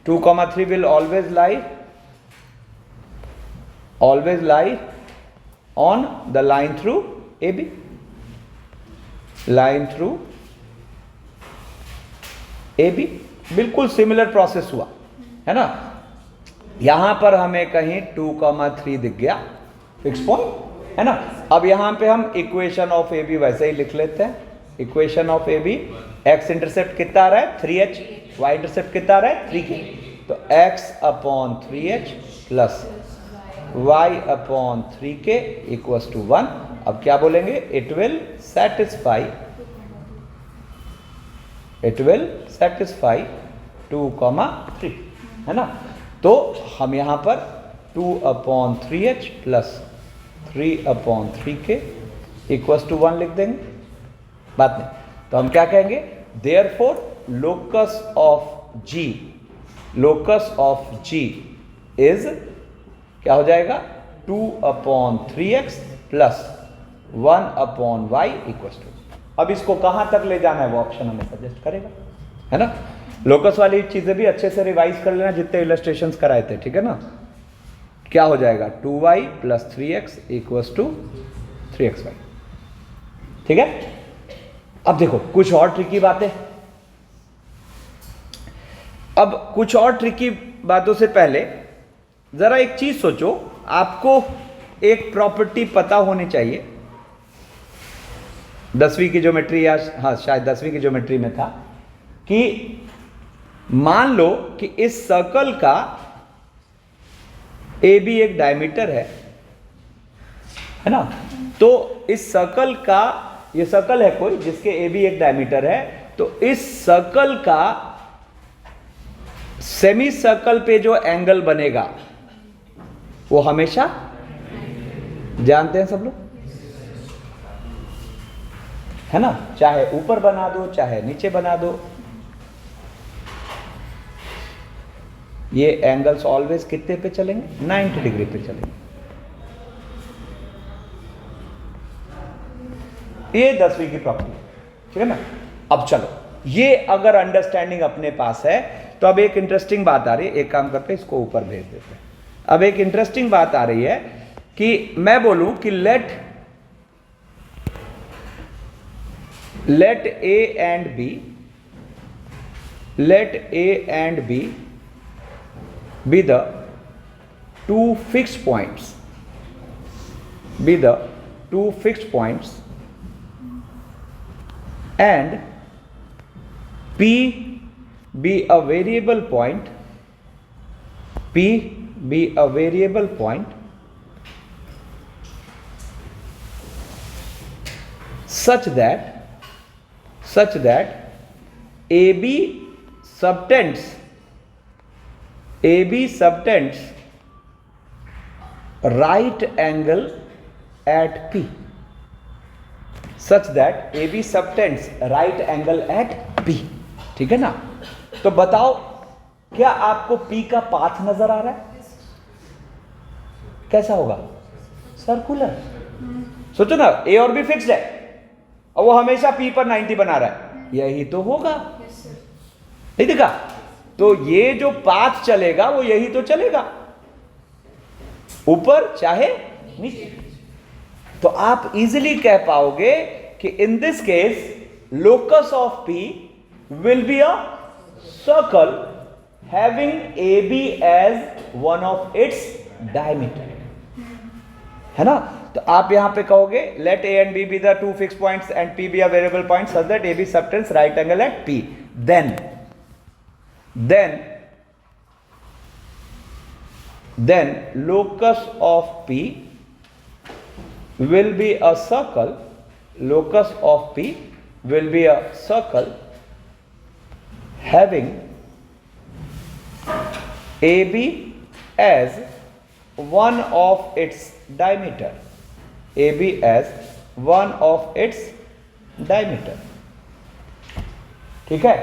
2,3 will always lie on the line through AB, line through AB. बिल्कुल सिमिलर प्रोसेस हुआ, है ना। यहां पर हमें कहीं 2,3 दिख गया, फिक्स पॉइंट, है ना। अब यहां पे हम इक्वेशन ऑफ AB वैसे ही लिख लेते हैं। Equation of AB, x intercept कितना आ रहा है 3h, y इंटरसेप्ट कितना आ रहा है 3k, तो x upon 3h plus y upon 3k equals to 1। अब क्या बोलेंगे, इट विल सेटिस्फाई 2,3, है ना। तो हम यहां पर 2/3h plus 3/3k equals to 1 लिख देंगे, बात नहीं। तो हम क्या कहेंगे, therefore locus of G is क्या हो जाएगा 2/3x plus 1/y equals to. अब इसको कहां तक ले जाना है वो ऑप्शन हमें सजेस्ट करेगा, है ना। लोकस वाली चीजें भी अच्छे से रिवाइज कर लेना जितने इलस्ट्रेशंस कराए थे, ठीक है ना। क्या हो जाएगा 2y plus 3x equals to 3xy, ठीक है। अब देखो कुछ और ट्रिकी बातें, अब कुछ और ट्रिकी बातों से पहले जरा एक चीज सोचो, आपको एक प्रॉपर्टी पता होनी चाहिए, 10वीं की ज्योमेट्री या हाँ शायद 10वीं की ज्योमेट्री में था, कि मान लो कि इस सर्कल का AB एक डायमीटर है ना। तो इस सर्कल का, ये सर्कल है कोई जिसके AB एक डायमीटर है, तो इस सर्कल का सेमी सर्कल पे जो एंगल बनेगा वो हमेशा, जानते हैं सब लोग, है ना। चाहे ऊपर बना दो चाहे नीचे बना दो, ये एंगल्स ऑलवेज कितने पे चलेंगे, 90 डिग्री पे चलेंगे। ये 10वीं की प्रॉपर्टी, ठीक है ना। अब चलो, ये अगर अंडरस्टैंडिंग अपने पास है तो अब एक इंटरेस्टिंग बात आ रही है, एक काम करते हैं इसको ऊपर भेज देते हैं। अब एक इंटरेस्टिंग बात आ रही है कि मैं बोलूं कि late A and B be the two fixed points, and P be a variable point, such that AB subtends right angle at P, such that AB subtends right angle at P, ठीक है ना। तो बताओ क्या आपको P का पाथ नजर आ रहा है, कैसा होगा, सर्कुलर। सोचो ना, A और B फिक्स्ड है और वो हमेशा P पर 90 बना रहा है, यही तो होगा, नहीं दिखा। तो ये जो पाथ चलेगा वो यही तो चलेगा, ऊपर चाहे नीचे। तो आप इजीली कह पाओगे कि in this case locus of P will be a circle having AB as one of its diameter, है ना। तो आप यहां पे कहोगे let A and B be the two fixed points and P be a variable point such that AB subtends right angle at P. Then locus of P will be a circle. Locus of P will be a circle having AB as one of its diameter. AB as one of its diameter, ठीक है।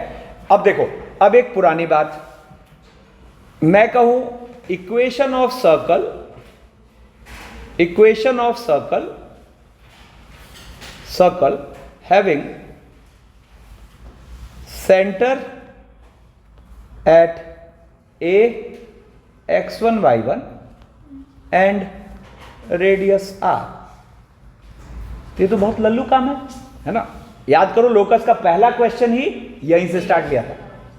अब देखो अब एक पुरानी बात, मैं कहूं equation of circle having centre at a x1 y1 and radius r। ये तो बहुत लल्लू काम है ना। याद करो लोकस का पहला क्वेश्चन ही यहीं से स्टार्ट किया था,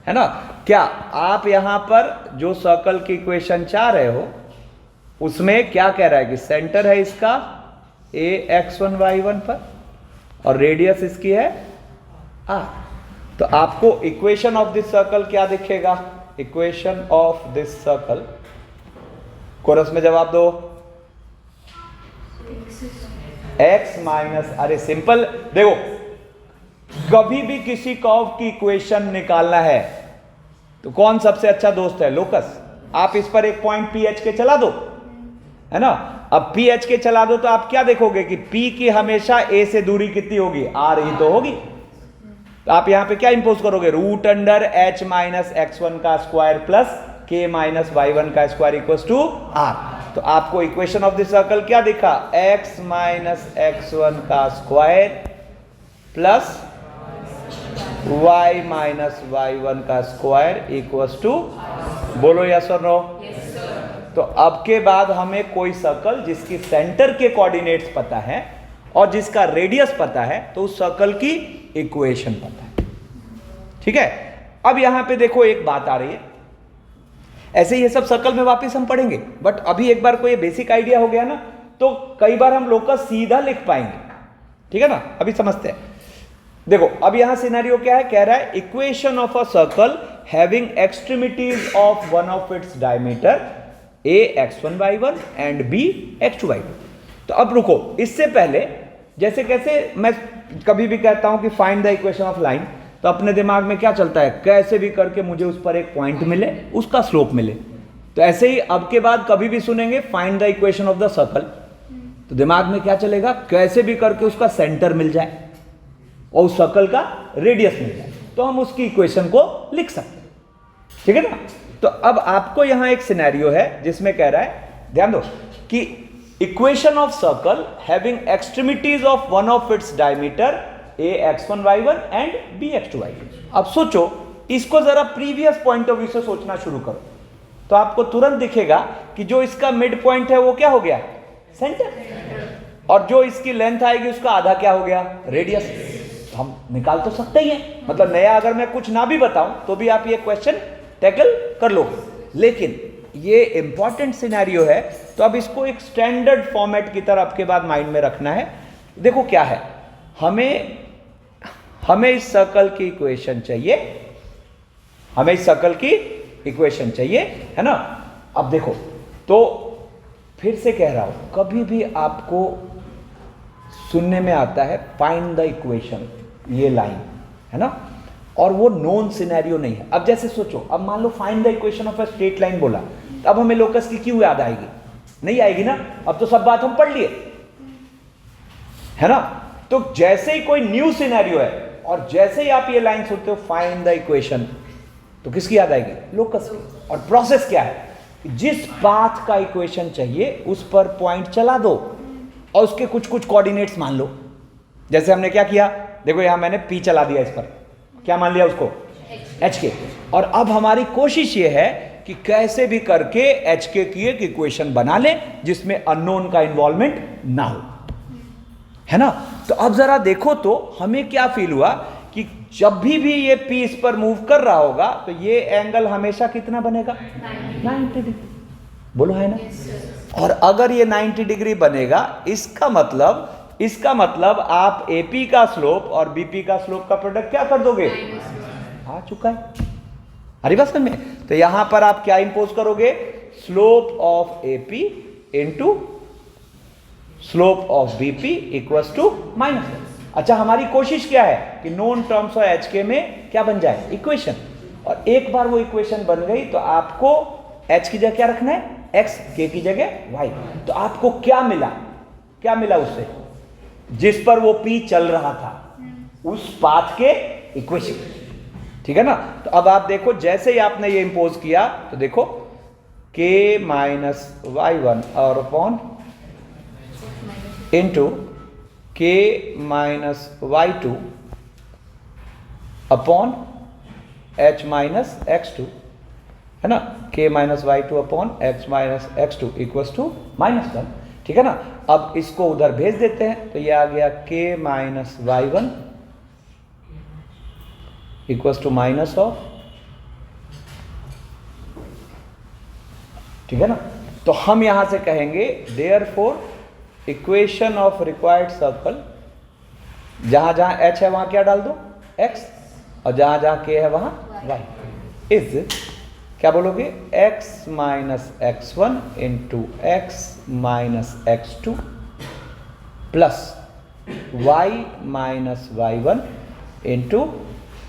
है ना। क्या आप यहां पर जो सर्कल की इक्वेशन चाह रहे हो उसमें क्या कह रहा है कि सेंटर है इसका a x1 y1 पर और रेडियस इसकी है r। तो आपको इक्वेशन ऑफ दिस सर्कल क्या दिखेगा? Equation of this circle, chorus में जवाब दो। x माइनस, अरे सिंपल, देखो कभी भी किसी कर्व की इक्वेशन निकालना है तो कौन सबसे अच्छा दोस्त है? लोकस। आप इस पर एक पॉइंट पी एच के चला दो, है ना। अब पी एच के चला दो तो आप क्या देखोगे कि p की हमेशा a से दूरी कितनी होगी? r ही तो होगी। तो आप यहां पे क्या इंपोज करोगे? Root under h minus x1 का square plus k minus y1 का स्क्वायर इक्वल्स टू r। तो आपको इक्वेशन ऑफ द सर्कल क्या दिखा? x माइनस x1 का square plus y minus y1 का स्क्वायर इक्वल्स टू, बोलो यस और नो। तो अब के बाद हमें कोई सर्कल जिसकी सेंटर के कोऑर्डिनेट्स पता है और जिसका रेडियस पता है तो उस सर्कल की इक्वेशन पता है, ठीक है। अब यहां पे देखो एक बात आ रही है, ऐसे ये सब सर्कल में वापस हम पढ़ेंगे, बट अभी एक बार को ये बेसिक आइडिया हो गया ना तो कई बार हम लोकस सीधा लिख पाएंगे, ठीक है ना। अभी समझते हैं। देखो अब यहां सिनेरियो क्या है, कह रहा है equation of a circle having extremities of one of its diameter a x1 y1 and b x2 y2। तो अब रुको, इससे पहले जैसे कैसे मैं कभी भी कहता हूं कि find the equation of line, तो अपने दिमाग में क्या चलता है? कैसे भी करके मुझे उस पर एक पॉइंट मिले, उसका स्लोप मिले। तो ऐसे ही अब के बाद कभी भी सुनेंगे find the equation of the circle, तो दिमाग में क्या चलेगा? कैसे भी करके उसका सेंटर मिल जाए और उस सर्कल का रेडियस मिल जाए तो हम उसकी इक्वेशन को लिख सकते हैं, ठीक है ना। तो अब आपको यहां एक सिनेरियो है जिसमें कह रहा है, ध्यान दो कि equation of circle having extremities of one of its diameter a x1 y1 and b x2 y2। अब सोचो, इसको जरा प्रीवियस पॉइंट ऑफ व्यू से सोचना शुरू करो तो आपको तुरंत दिखेगा कि जो इसका मिड पॉइंट है वो क्या हो गया? सेंटर। और जो इसकी लेंथ आएगी उसका आधा क्या हो गया? रेडियस। हम निकाल तो सकते ही हैं, मतलब नया अगर मैं कुछ ना भी बताऊं तो भी आप ये क्वेश्चन टैकल कर लो। लेकिन ये इंपॉर्टेंट सिनेरियो है तो अब इसको एक स्टैंडर्ड फॉर्मेट की तरह आपके बाद माइंड में रखना है। देखो क्या है, हमें इस सर्कल की इक्वेशन चाहिए, हमें इस सर्कल की इक्वेशन चाहिए, है ना। अब देखो, तो फिर से कह रहा हूं, कभी भी आपको सुनने में आता है फाइंड द इक्वेशन, ये लाइन है ना, और वो नोन सिनेरियो नहीं है। अब जैसे सोचो, अब मान लो find the equation of a straight line बोला, तो अब हमें लोकस की क्यों याद आएगी? नहीं आएगी ना, अब तो सब बात हम पढ़ लिए, है ना। तो जैसे ही कोई न्यू सिनेरियो है और जैसे ही आप ये लाइन सुनते हो फाइंड द इक्वेशन, तो किसकी याद आएगी? लोकस की। और प्रोसेस क्या है? जिस पाथ का इक्वेशन चाहिए उस पर पॉइंट चला दो और उसके कुछ कुछ कोऑर्डिनेट्स मान लो। जैसे हमने क्या किया, देखो यहां मैंने P चला दिया, इस पर क्या मान लिया उसको? एच के। और अब हमारी कोशिश ये है कि कैसे भी करके एच के की एक इक्वेशन बना ले जिसमें अननोन का इन्वॉल्वमेंट ना हो, है ना। तो अब जरा देखो तो हमें क्या फील हुआ कि जब भी ये P इस पर मूव कर रहा होगा तो ये एंगल हमेशा कितना बनेगा? 90 डिग्री। बोलो है ना। और अगर ये 90 डिग्री बनेगा, इसका मतलब आप AP का स्लोप और BP का स्लोप का प्रोडक्ट क्या कर दोगे? आ चुका है। अरे बस में तो यहां पर आप क्या इंपोज करोगे? Slope of AP into slope of BP equals to minus. अच्छा, हमारी कोशिश क्या है कि नोन टर्म्स ऑफ HK में क्या बन जाए? इक्वेशन। और एक बार वो इक्वेशन बन गई तो आपको H की जगह क्या रखना है? X, K की जगह Y। तो आपको क्या मिला उससे? जिस पर वो P चल रहा था उस पाथ के इक्वेशन। ठीक है ना। तो अब आप देखो जैसे ही आपने ये इंपोज किया तो देखो k माइनस y1 और upon into k minus y2 upon h minus x2, है ना। k minus y2 upon h minus x2 equals to -1, ठीक है ना। अब इसको उधर भेज देते हैं तो ये आ गया k minus y1 equals to minus of, ठीक है ना। तो हम यहां से कहेंगे therefore equation of required circle, जहां जहां h है वहां क्या डाल दो x, और जहां जहां k है वहां y, इज क्या बोलोगे x minus x1 into x minus x2 plus y minus y1 into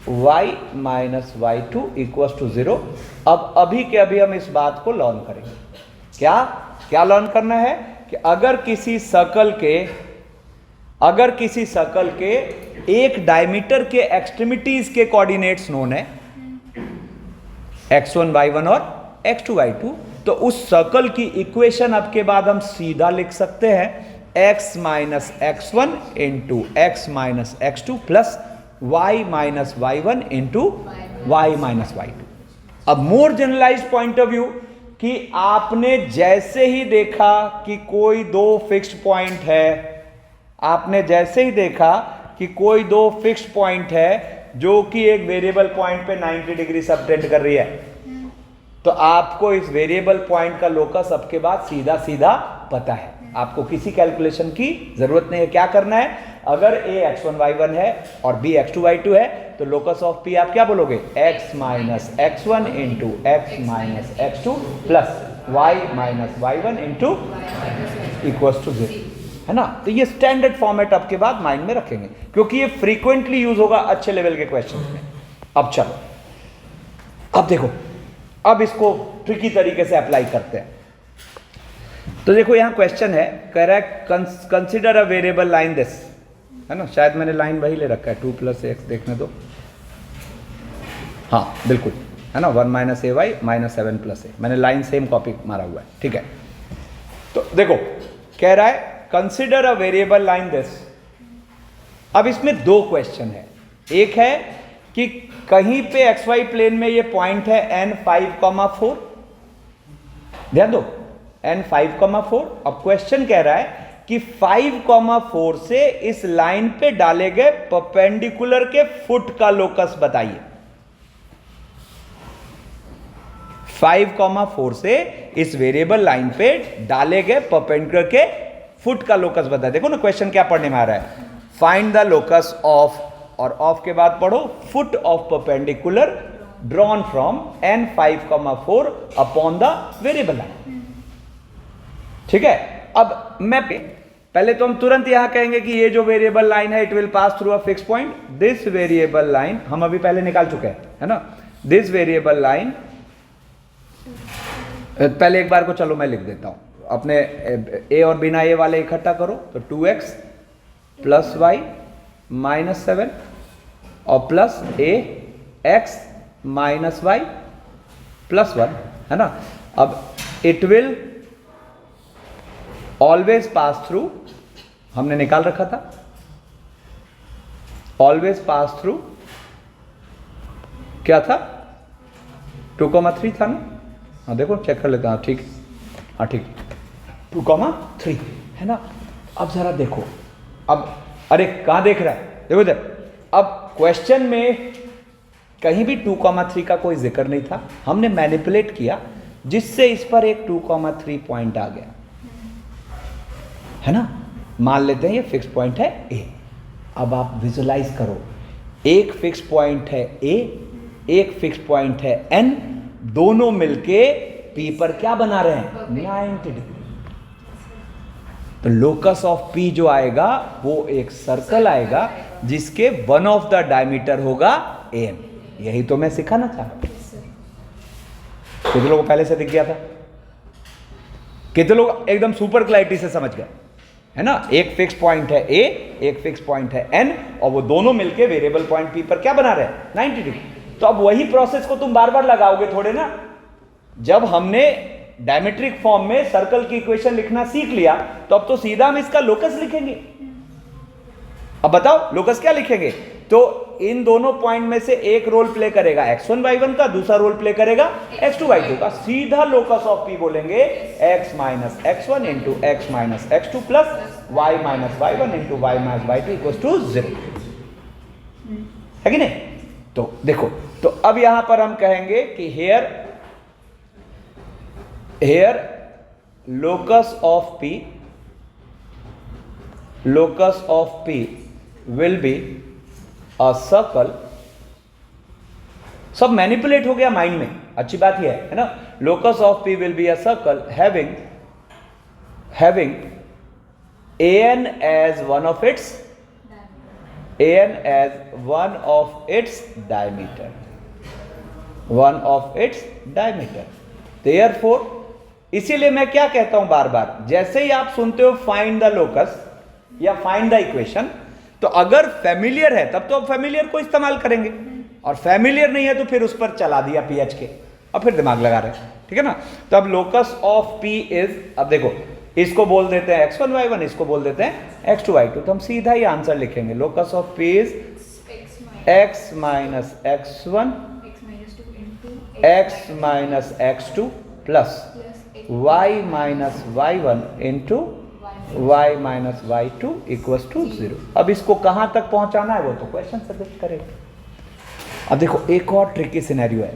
y minus y2 equals to 0। अब अभी के अभी हम इस बात को लर्न करेंगे। क्या क्या लर्न करना है कि अगर किसी सर्कल के एक डायमीटर के एक्सट्रीमिटीज के कोऑर्डिनेट्स नोन है x1 y1 और x2 y2, तो उस सर्कल की इक्वेशन अब के बाद हम सीधा लिख सकते हैं x minus x1 into x minus x2 plus y minus y1 into y minus y2। अब मोर जनरलाइज्ड पॉइंट ऑफ व्यू कि आपने जैसे ही देखा कि कोई दो फिक्स्ड पॉइंट है, आपने जैसे ही देखा कि कोई दो फिक्स्ड पॉइंट है जो कि एक वेरिएबल पॉइंट पे 90 डिग्री सबटेंड कर रही है, तो आपको इस वेरिएबल पॉइंट का लोकस अब के बाद सीधा सीधा पता है, आपको किसी कैलकुलेशन की जरूरत नहीं है। क्या करना है, अगर a x1 y1 है और b x2 y2 है तो लोकस ऑफ p आप क्या बोलोगे x minus x1 into x minus x2 plus y minus y1 into equals to 0, है ना। तो ये स्टैंडर्ड फॉर्मेट आपके बाद माइंड में रखेंगे क्योंकि ये फ्रीक्वेंटली यूज होगा अच्छे लेवल के क्वेश्चन में। अब चलो, अब देखो, अब इसको ट्रिकी तरीके से अप्लाई करते हैं। तो देखो यहां क्वेश्चन है, कह रहा है consider a variable line this, है ना। शायद मैंने लाइन वही ले रखा है 2 प्लस एक्स, देखने दो, हाँ बिल्कुल, है ना। 1 माइनस ए वाई माइनस 7 प्लस ए, मैंने लाइन सेम कॉपी मारा हुआ है, ठीक है। तो देखो कह रहा है consider a variable line this. अब इसमें दो क्वेश्चन है, एक है कि कहीं पे एक्स वाई प्लेन में ये पॉइंट है n5,4, ध्यान दो n5,4। अब क्वेश्चन कह रहा है कि 5,4 से इस लाइन पे डाले गए परपेंडिकुलर के फुट का लोकस बताइए। 5,4 से इस वेरिएबल लाइन पे डाले गए परपेंडिकुलर के फुट का लोकस बताइए। देखो ना क्वेश्चन क्या पढ़ने में आ रहा है, फाइंड द लोकस ऑफ, और ऑफ के बाद पढ़ो foot of perpendicular drawn from n5,4 upon the variable line, ठीक है। अब मैं पहले तो हम तुरंत यहां कहेंगे कि ये जो वेरिएबल लाइन है it will pass through a fix point, this variable line हम अभी पहले निकाल चुके हैं, है ना। दिस वेरिएबल लाइन, पहले एक बार को चलो मैं लिख देता हूं, अपने ए और बिना ए वाले इकट्ठा करो तो 2x प्लस वाई माइनस 7 और प्लस ए एक्स माइनस वाई प्लस 1, है ना। अब it will always pass through, हमने निकाल रखा था, ऑलवेज पास थ्रू क्या था 2,3 था ना, हाँ देखो चेक कर लेता हूँ, ठीक, हाँ ठीक 2,3 है ना। अब जरा देखो, अब अरे कहाँ देख रहा है, देखो इधर। अब क्वेश्चन में कहीं भी 2,3 का कोई जिक्र नहीं था, हमने मैनिपुलेट किया जिससे इस पर एक 2,3 पॉइंट आ गया, है ना। मान लेते हैं ये फिक्स पॉइंट है ए। अब आप विजुलाइज करो, एक फिक्स पॉइंट है ए, एक फिक्स पॉइंट है एन, दोनों मिलके पी पर क्या बना रहे हैं 90 डिग्री। तो लोकस ऑफ पी जो आएगा वो एक सर्कल आएगा जिसके वन ऑफ द डायमीटर होगा एन। यही तो मैं सिखाना चाह रहा हूं। कितने लोगों को पहले से दिख गया था, कितने लोग एकदम सुपर क्लैरिटी से समझ गए, है ना। एक फिक्स पॉइंट है ए, एक फिक्स पॉइंट है एन, और वो दोनों मिलके वेरिएबल पॉइंट पी पर क्या बना रहे हैं 90 डिग्री। तो अब वही प्रोसेस को तुम बार बार लगाओगे थोड़े ना। जब हमने डायमेट्रिक फॉर्म में सर्कल की इक्वेशन लिखना सीख लिया तो अब तो सीधा हम इसका लोकस लिखेंगे। अब बताओ लोकस क्या लिखेंगे? तो इन दोनों पॉइंट में से एक रोल प्ले करेगा x1 y1 का, दूसरा रोल प्ले करेगा x2 y2 का। सीधा लोकस ऑफ p बोलेंगे x minus x1 into x minus x2 plus y minus y1 into y minus y2 equal to 0, है कि नहीं? तो देखो, तो अब यहां पर हम कहेंगे कि here locus of p will be a circle। सब मैनिपुलेट हो गया माइंड में, अच्छी बात यह है ना। locus of p will be a circle having an as one of its diameter। Therefore, इसीलिए मैं क्या कहता हूं बार बार, जैसे ही आप सुनते हो फाइंड द लोकस या फाइंड द इक्वेशन, तो अगर फैमिलियर है तब तो अब फैमिलियर को इस्तेमाल करेंगे, और फैमिलियर नहीं है तो फिर उस पर चला दिया पीएच के, और फिर दिमाग लगा रहे हैं, ठीक है ना। तो अब लोकस ऑफ पी इज, अब देखो इसको बोल देते हैं x1 y1, इसको बोल देते हैं x2 y2, तो हम सीधा ही आंसर लिखेंगे। Locus of P is x minus x1 x minus x2 plus y minus y1 into y minus y2 equals to 0। अब इसको कहां तक पहुंचाना है वो तो क्वेश्चन सजेस्ट करेगा। अब देखो एक और ट्रिकी सिनेरियो है।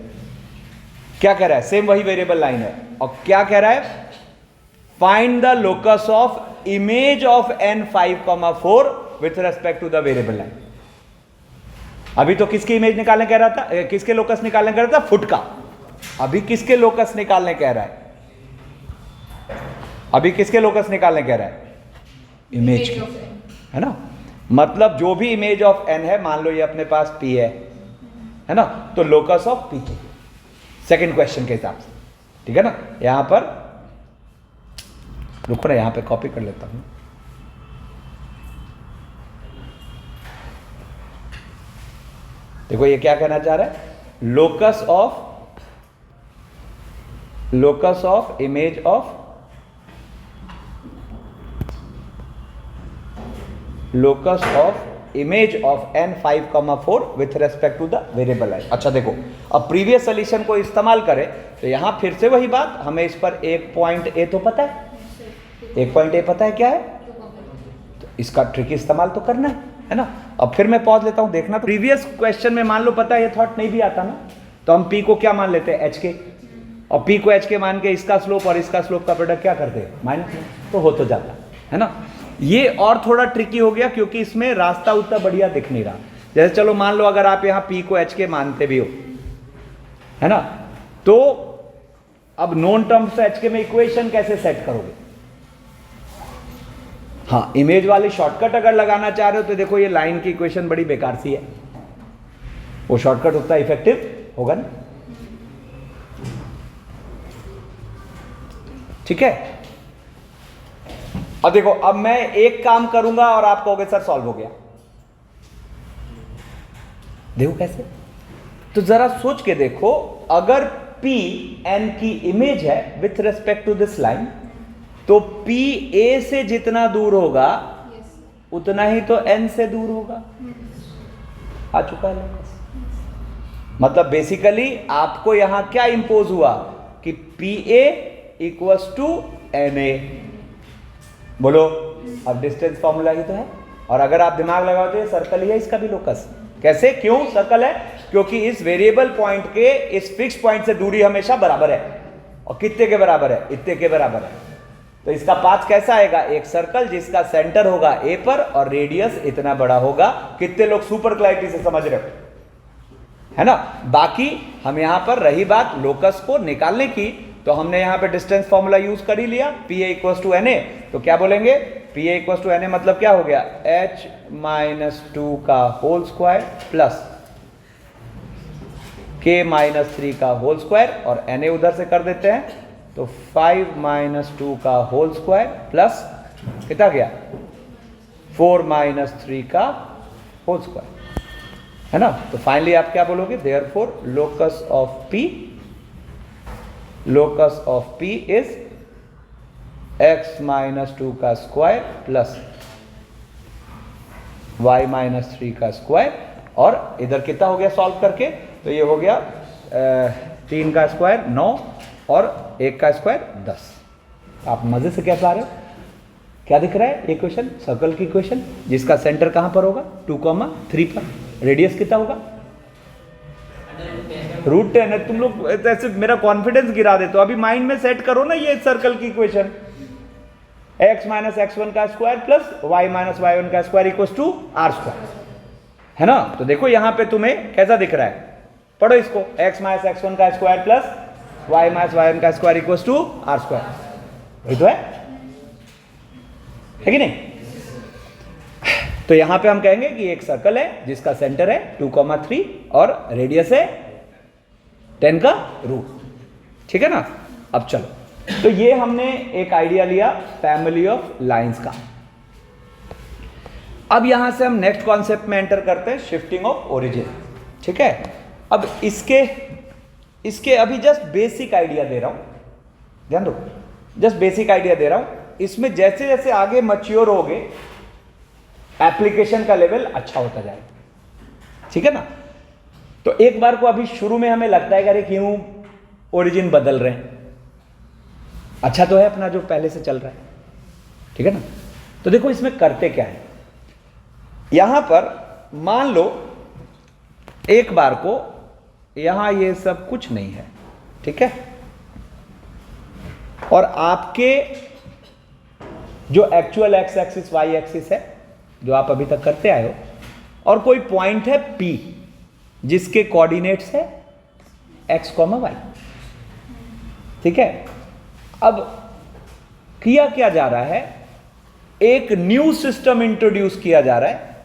क्या कह रहा है? सेम वही वेरिएबल लाइन है, और क्या कह रहा है? Find the locus of image of n5,4 with respect to the variable line. अभी तो किसकी इमेज निकालने कह रहा था, किसके लोकस निकालने कह रहा था? फुट का। अभी किसके लोकस निकालने कह रहा है? अभी किसके लोकस निकालने कह रहा है? इमेज की, है ना। मतलब जो भी इमेज ऑफ n है, मान लो ये अपने पास p है ना, तो locus of p second question के हिसाब से, ठीक है ना। यहां पर रुको ना, यहां पे कॉपी कर लेता हूं। देखो ये क्या कहना चाह रहा है? Locus of image of locus of image of n5,4 with respect to the variable i। अच्छा देखो, अब प्रीवियस सोल्यूशन को इस्तेमाल करें तो यहां फिर से वही बात, हमें इस पर एक पॉइंट ए तो पता है, एक पॉइंट ए पता है क्या है, तो इसका ट्रिक इस्तेमाल तो करना है ना। अब फिर मैं पॉज लेता हूं, देखना। तो प्रीवियस क्वेश्चन में मान लो पता है, ये थॉट नहीं भी आता ना, तो हम पी को क्या मान लेते हैं? एच के, और पी को एच के मान के इसका स्लोप और इसका स्लोप का प्रोडक्ट क्या करते हैं? माइनस, तो हो तो जाता है ना। ये और थोड़ा ट्रिकी हो गया क्योंकि इसमें रास्ता उतना बढ़िया दिख नहीं रहा। जैसे चलो मान लो अगर आप यहां p को h के मानते भी हो, है ना, तो अब नॉन टर्म्स से h के में इक्वेशन कैसे सेट करोगे? हाँ, इमेज वाली शॉर्टकट अगर लगाना चाह रहे हो तो देखो ये लाइन की इक्वेशन बड़ी बेकार सी है, वो शॉर्टकट उतना इफेक्टिव होगा ना, ठीक है। अब देखो, अब मैं एक काम करूंगा और आप कहोगे सर सॉल्व हो गया। देखो कैसे, तो जरा सोच के देखो, अगर P n की इमेज है with respect to this line, तो P A से जितना दूर होगा उतना ही तो n से दूर होगा। आ चुका है। मतलब बेसिकली आपको यहां क्या इंपोज हुआ कि PA इक्वल्स टू NA। बोलो, अब डिस्टेंस फॉर्मूला ही तो है, और अगर आप दिमाग लगाओ तो ये सर्कल ही है, इसका भी लोकस। कैसे, क्यों सर्कल है? क्योंकि इस वेरिएबल पॉइंट के इस फिक्स पॉइंट से दूरी हमेशा बराबर है, और कितने के बराबर है? इतने के बराबर है। तो इसका पाथ कैसा आएगा? एक सर्कल जिसका सेंटर होगा ए पर और रेडियस इतना बड़ा होगा। कितने लोग सुपर क्लैरिटी से समझ रहे हो, है ना। बाकी हम यहां पर रही बात लोकस को निकालने की, तो हमने यहां पे डिस्टेंस फॉर्मूला यूज कर ही लिया, P A equals to N A. तो क्या बोलेंगे? P A equals to N A मतलब क्या हो गया? h माइनस 2 का whole square plus k minus 3 का होल स्क्वायर, और एन ए उधर से कर देते हैं, तो 5 माइनस 2 का होल स्क्वायर प्लस कितना गया? 4 माइनस 3 का होल स्क्वायर। है ना। तो फाइनली आप क्या बोलोगे, therefore locus of P is x minus 2 का स्क्वायर प्लस y माइनस 3 का स्क्वायर, और इधर कितना हो गया सॉल्व करके, तो ये हो गया 3 का स्क्वायर 9 और 1 का स्क्वायर 10। आप मजे से क्या पा रहे हो, क्या दिख रहा है, इक्वेशन, सर्कल की इक्वेशन, जिसका सेंटर कहां पर होगा, 2,3 पर, रेडियस कितना होगा, √10 है। तुम लोग ऐसे मेरा कॉन्फिडेंस गिरा देते हो, अभी माइंड में सेट करो ना ये सर्कल की इक्वेशन, x माइनस x1 का square plus y minus y1 का square equals to r square, है ना। तो देखो यहां पे तुम्हें कैसा दिख रहा है, पढ़ो इसको, x माइनस x1 का square plus y minus y1 का square equals to r square, वही तो है कि नहीं। तो यहां पे हम कहेंगे कि एक सर्कल है जिसका सेंटर है 2,3 और रेडियस है 10 का रूट, ठीक है ना। अब चलो, तो ये हमने एक आइडिया लिया फैमिली ऑफ लाइंस का। अब यहां से हम नेक्स्ट कॉन्सेप्ट में एंटर करते हैं, शिफ्टिंग ऑफ ओरिजिन, ठीक है। अब इसके अभी जस्ट बेसिक आइडिया दे रहा हूं, ध्यान दो, जस्ट बेसिक आइडिया दे रहा हूं। इसमें जैसे जैसे आगे मैच्योर होगे एप्लीकेशन का लेवल अच्छा होता जाएगा, ठीक है ना। तो एक बार को अभी शुरू में हमें लगता है कि अरे क्यों ओरिजिन बदल रहे हैं, अच्छा तो है अपना जो पहले से चल रहा है, ठीक है ना। तो देखो इसमें करते क्या है, यहां पर मान लो एक बार को यहां ये सब कुछ नहीं है, ठीक है, और आपके जो actual X axis Y axis है जो आप अभी तक करते आए हो, और कोई पॉइंट है P जिसके कोऑर्डिनेट्स है x, y, ठीक है। अब किया क्या जा रहा है, एक न्यू सिस्टम इंट्रोड्यूस किया जा रहा है,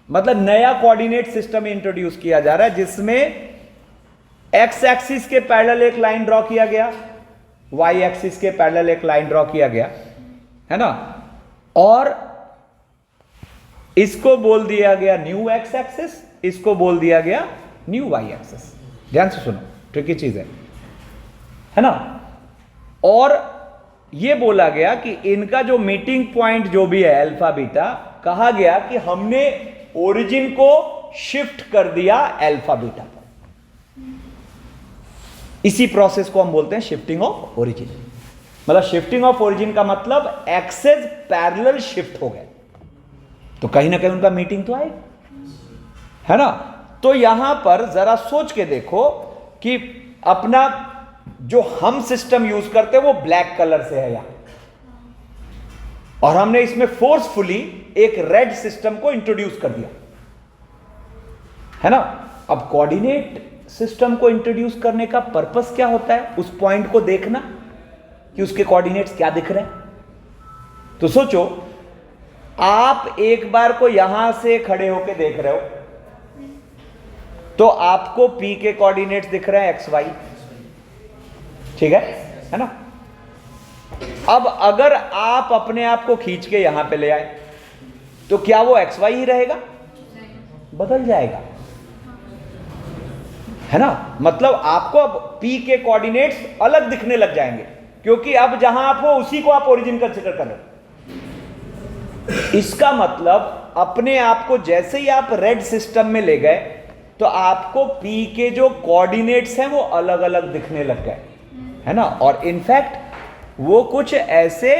मतलब नया कोऑर्डिनेट सिस्टम इंट्रोड्यूस किया जा रहा है जिसमें x एक्सिस के पैरेलल एक लाइन ड्रॉ किया गया, y एक्सिस के पैरेलल एक लाइन ड्रॉ किया गया, है ना, और इसको बोल दिया गया न्यू x एक्सिस, इसको बोल दिया गया न्यू y एक्सिस। ध्यान से सुनो, ट्रिकी चीज है ना। और यह बोला गया कि इनका जो मीटिंग पॉइंट जो भी है अल्फा बीटा, कहा गया कि हमने ओरिजिन को शिफ्ट कर दिया अल्फा बीटा पर। इसी प्रोसेस को हम बोलते हैं शिफ्टिंग ऑफ ओरिजिन। मतलब शिफ्टिंग ऑफ ओरिजिन का मतलब एक्सेस पैरेलल शिफ्ट हो गए, तो कहीं ना कहीं उनका मीटिंग तो आएगा, है ना। तो यहां पर जरा सोच के देखो कि अपना जो हम सिस्टम यूज करते हैं वो ब्लैक कलर से है यहां, और हमने इसमें फोर्सफुली एक रेड सिस्टम को इंट्रोड्यूस कर दिया, है ना। अब कोऑर्डिनेट सिस्टम को इंट्रोड्यूस करने का पर्पस क्या होता है, उस पॉइंट को देखना कि उसके कोऑर्डिनेट्स क्या दिख रहे हैं। तो सोचो आप एक बार को यहां से खड़े होकर देख रहे हो तो आपको P के कोऑर्डिनेट्स दिख रहे हैं XY, ठीक है ना। अब अगर आप अपने आप को खींच के यहां पे ले आए तो क्या वो XY ही रहेगा, बदल जाएगा, है ना। मतलब आपको अब P के कोऑर्डिनेट्स अलग दिखने लग जाएंगे, क्योंकि अब जहां आप हो उसी को आप ओरिजिन कंसीडर कर रहे हो। इसका मतलब अपने आप को जैसे ही आप रेड सिस्टम में ले गए तो आपको P के जो कोऑर्डिनेट्स हैं वो अलग अलग दिखने लग गए, है ना। और इनफैक्ट वो कुछ ऐसे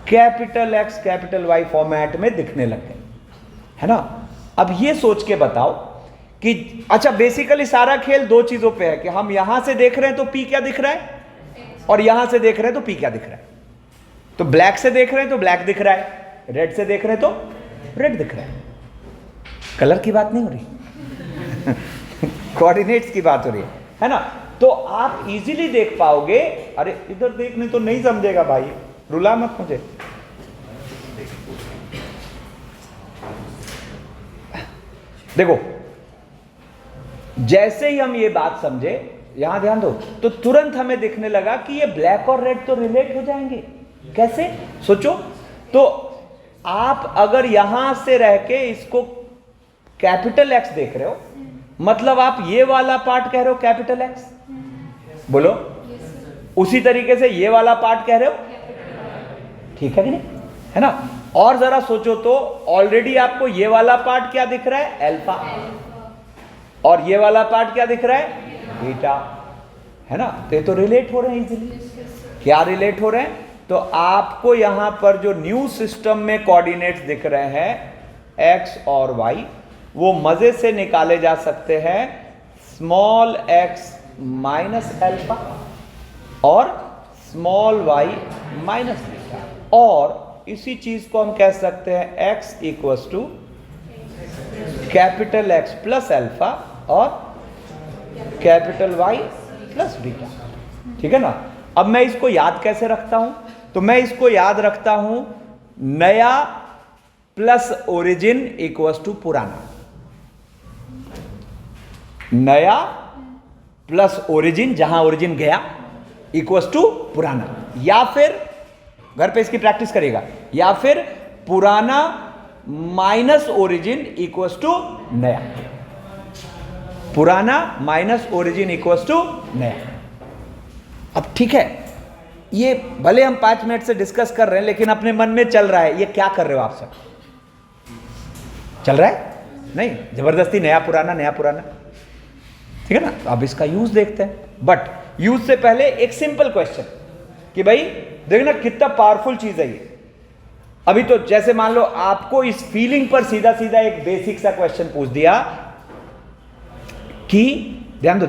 capital X capital Y format में दिखने लग गए, है ना। अब ये सोच के बताओ कि अच्छा बेसिकली सारा खेल दो चीजों पे है कि हम यहां से देख रहे हैं तो P क्या दिख रहा है, और यहां से देख रहे हैं तो P क्या दिख रहा है। तो ब्लैक से देख रहे हैं तो ब्लैक दिख रहा है, रेड से देख रहे हैं तो रेड दिख रहा है। कलर की बात नहीं हो रही कोऑर्डिनेट्स की बात हो रही है ना। तो आप इजीली देख पाओगे, अरे इधर देखने तो नहीं समझेगा भाई, रुला मत मुझे। देखो जैसे ही हम ये बात समझे, यहां ध्यान दो, तो तुरंत हमें दिखने लगा कि ये ब्लैक और रेड तो रिलेट हो जाएंगे। कैसे, सोचो। तो आप अगर यहां से रह के इसको कैपिटल एक्स देख रहे हो, मतलब आप ये वाला पार्ट कह रहे हो कैपिटल एक्स, बोलो। उसी तरीके से ये वाला पार्ट कह रहे हो, ठीक है कि नहीं, है ना। और जरा सोचो तो ऑलरेडी आपको ये वाला पार्ट क्या दिख रहा है, अल्फा, और ये वाला पार्ट क्या दिख रहा है, बीटा, है ना। तो ये तो रिलेट हो रहे हैं इजीली। क्या रिलेट हो रहे हैं, तो आपको यहां पर जो न्यू सिस्टम में कोऑर्डिनेट्स दिख रहे हैं एक्स और वाई, वो मजे से निकाले जा सकते हैं स्मॉल एक्स माइनस अल्फा और स्मॉल वाई माइनस बीटा, और इसी चीज को हम कह सकते हैं X equals to capital X plus alpha और कैपिटल वाई प्लस बीटा, ठीक है ना। अब मैं इसको याद कैसे रखता हूं, तो मैं इसको याद रखता हूं नया प्लस ओरिजिन इक्वल्स टू पुराना, नया प्लस ओरिजिन, जहां ओरिजिन गया, इक्वल्स टू पुराना, या फिर घर पे इसकी प्रैक्टिस करेगा, या फिर पुराना माइनस ओरिजिन इक्वल्स टू नया, पुराना माइनस ओरिजिन इक्वल्स टू नया। अब ठीक है, ये भले हम 5 मिनट से डिस्कस कर रहे हैं, लेकिन अपने मन में चल रहा है ये क्या कर रहे हो आप सब, चल रहा है नहीं, जबरदस्ती नया पुराना, ठीक है ना। तो अब इसका यूज देखते हैं, बट यूज से पहले एक सिंपल क्वेश्चन कि भाई देखना कितना पावरफुल चीज है ये। अभी तो जैसे मान लो आपको इस फीलिंग पर सीधा सीधा एक बेसिक सा क्वेश्चन पूछ दिया कि ध्यान दो,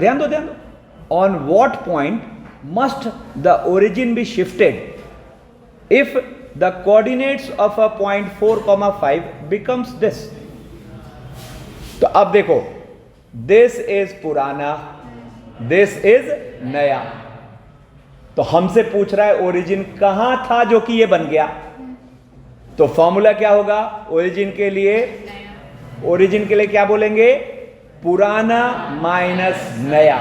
on what point must the origin be shifted if the coordinates of a point 4,5 becomes this। तो अब देखो, this is पुराना, this is नया, तो हमसे पूछ रहा है ओरिजिन कहां था जो कि ये बन गया, तो फॉर्मूला क्या होगा ओरिजिन के लिए क्या बोलेंगे, पुराना माइनस नया।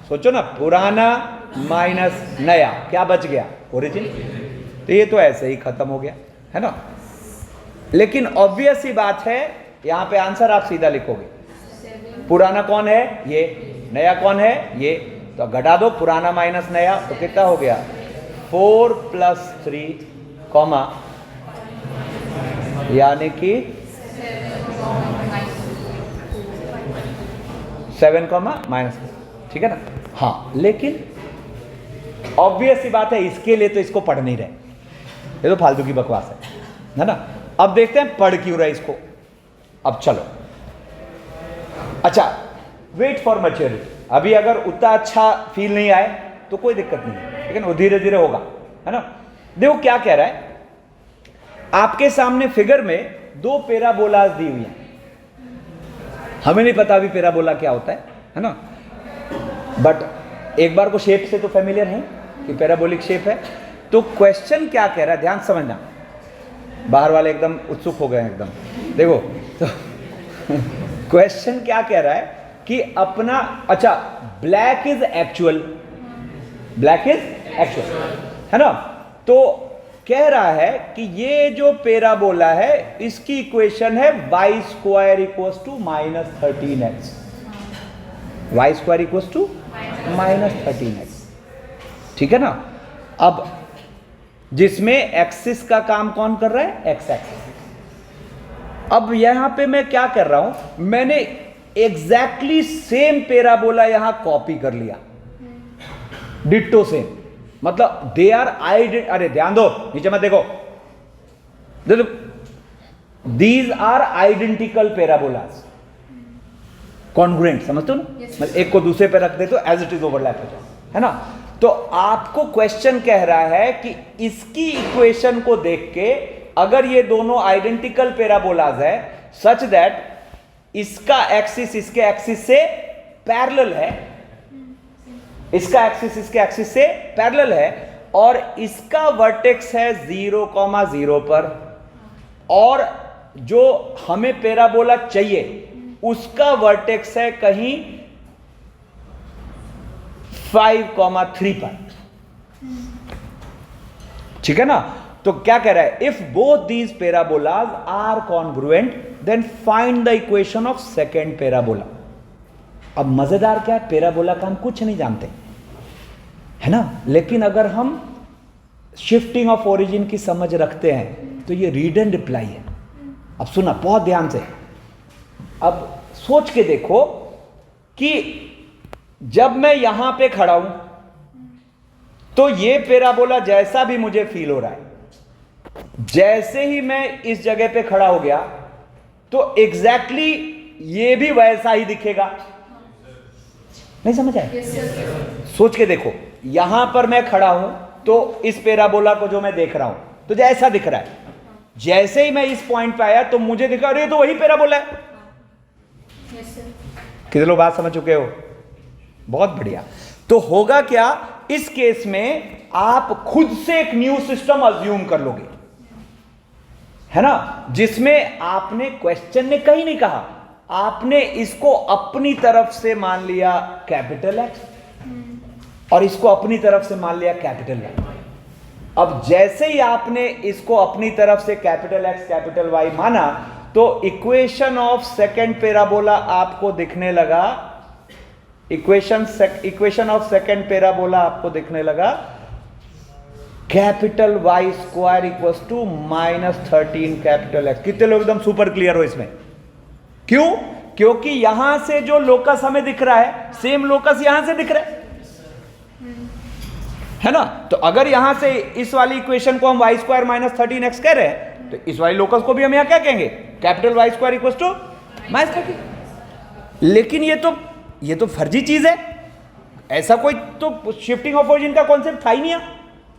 सोचो ना, पुराना माइनस नया, क्या बच गया, ओरिजिन। तो ये तो ऐसे ही खत्म हो गया, है ना। लेकिन ऑब्वियस ही बात है, यहां पे आंसर आप सीधा लिखोगे, पुराना कौन है, ये, नया कौन है, ये, तो घटा दो पुराना माइनस नया, तो कितना हो गया 4 + 3, यानी कि 7, ठीक है ना। हाँ, लेकिन ऑब्वियस सी बात है, इसके लिए तो इसको पढ़ नहीं रहे, ये तो फालतू की बकवास है ना। अब देखते हैं पढ़ क्यों रहे इसको। अब चलो, अच्छा, वेट फॉर मैच्योरिटी। अभी अगर उतना अच्छा फील नहीं आए तो कोई दिक्कत नहीं है, लेकिन वो धीरे धीरे होगा, है ना। देखो क्या कह रहा है, आपके सामने फिगर में 2 पैराबोलास दी हुई हैं, हमें नहीं पता अभी पैराबोला क्या होता है ना, बट एक बार को शेप से तो फेमिलियर है कि पैराबोलिक शेप है। तो क्वेश्चन क्या कह रहा है, ध्यान समझना, बाहर वाले एकदम उत्सुक हो गए हैं एकदम, देखो तो क्वेश्चन क्या कह रहा है कि अपना, अच्छा, ब्लैक इज एक्चुअल, है ना। तो कह रहा है कि ये जो पैराबोला है इसकी इक्वेशन है y² = -13x, y² = -13x, ठीक है ना। अब जिसमें एक्सिस का काम कौन कर रहा है, एक्स एक्सिस। अब यहां पे मैं क्या कर रहा हूं, मैंने एग्जैक्टली सेम पैराबोला यहां कॉपी कर लिया, डिट्टो सेम, मतलब दे आर अरे ध्यान दो, नीचे मत देखो, these are identical parabolas, congruent, समझते हो ना, मतलब एक को दूसरे पे रख दे तो एज इट इज ओवरलैप हो जाए, है ना। तो आपको क्वेश्चन कह रहा है कि इसकी इक्वेशन को देख के अगर ये दोनों आइडेंटिकल पैराबोलास है सच दैट इसका एक्सिस इसके एक्सिस से पैरेलल है, इसका एक्सिस इसके एक्सिस से पैरेलल है, और इसका वर्टेक्स है 0,0 पर, और जो हमें पैराबोला चाहिए उसका वर्टेक्स है कहीं 5,3 पर, ठीक है ना। तो क्या कह रहा है, if both these parabolas are congruent then find the equation of second parabola. अब मजेदार क्या है, पैराबोला का हम कुछ नहीं जानते, है ना, लेकिन अगर हम शिफ्टिंग ऑफ ओरिजिन की समझ रखते हैं तो ये रीड एंड रिप्लाई है। अब सुना बहुत ध्यान से, अब सोच के देखो कि जब मैं यहां पे खड़ा हूं तो ये पैराबोला जैसा भी मुझे फील हो रहा है, जैसे ही मैं इस जगह पे खड़ा हो गया तो एग्जैक्टली ये भी वैसा ही दिखेगा। नहीं समझ आया? सोच के देखो, यहां पर मैं खड़ा हूं तो इस पैराबोला को जो मैं देख रहा हूं तो जैसा दिख रहा है, जैसे ही मैं इस पॉइंट पे आया तो मुझे दिखा अरे तो वही पैराबोला है। कितने लोग बात समझ चुके हो? बहुत बढ़िया। तो होगा क्या, इस केस में आप खुद से एक न्यू सिस्टम अज्यूम कर लोगे, है ना, जिसमें आपने क्वेश्चन ने कहीं नहीं कहा, आपने इसको अपनी तरफ से मान लिया कैपिटल एक्स और इसको अपनी तरफ से मान लिया कैपिटल वाई। अब जैसे ही आपने इसको अपनी तरफ से कैपिटल एक्स कैपिटल वाई माना तो इक्वेशन ऑफ सेकेंड पैराबोला आपको दिखने लगा, इक्वेशन ऑफ सेकेंड पैराबोला आपको दिखने लगा capital Y square equals to -13 capital X. कितने लोग एकदम सुपर क्लियर हो इसमें? क्यों? क्योंकि यहां से जो लोकस हमें दिख रहा है सेम लोकस यहां से दिख रहा है ना। तो अगर यहां से इस वाली इक्वेशन को हम वाई स्क्वायर -13x कह रहे हैं तो इस वाली लोकस को भी हम यहां क्या कहेंगे, capital Y square equals to -13। लेकिन ये तो फर्जी चीज है, ऐसा कोई तो शिफ्टिंग ऑफ ओरिजिन का कॉन्सेप्ट था ही नहीं।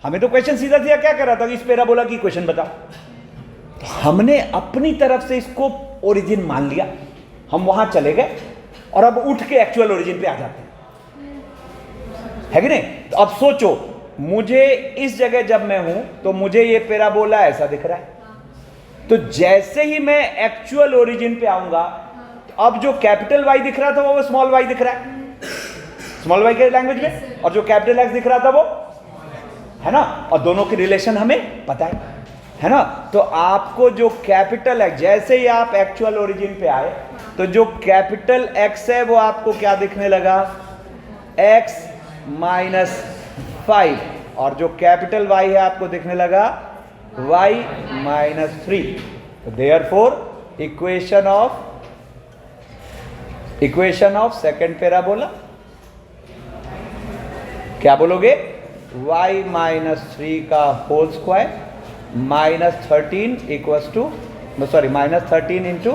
हमें तो क्वेश्चन सीधा सीधा क्या कर रहा था, इस पैराबोला की इक्वेशन बताओ। तो हमने अपनी तरफ से इसको ओरिजिन मान लिया, हम वहां चले गए और अब उठ के एक्चुअल ओरिजिन पे आ जाते हैं, है कि नहीं। तो अब सोचो, मुझे इस जगह जब मैं हूं तो मुझे ये पैराबोला ऐसा दिख रहा है, तो जैसे ही मैं एक्चुअल ओरिजिन पे आऊंगा तो अब जो कैपिटल वाई दिख रहा था वो स्मॉल वाई दिख रहा है, स्मॉल वाई के लैंग्वेज में, और जो कैपिटल एक्स दिख रहा था वो, है ना, और दोनों की रिलेशन हमें पता है ना। तो आपको जो कैपिटल एक्स, जैसे ही आप एक्चुअल ओरिजिन पे आए तो जो कैपिटल एक्स है वो आपको क्या दिखने लगा, x -5, और जो कैपिटल y है आपको दिखने लगा y -3। तो therefore equation of second parabola क्या बोलोगे, y -3 का whole square -13 equals to, sorry -13 into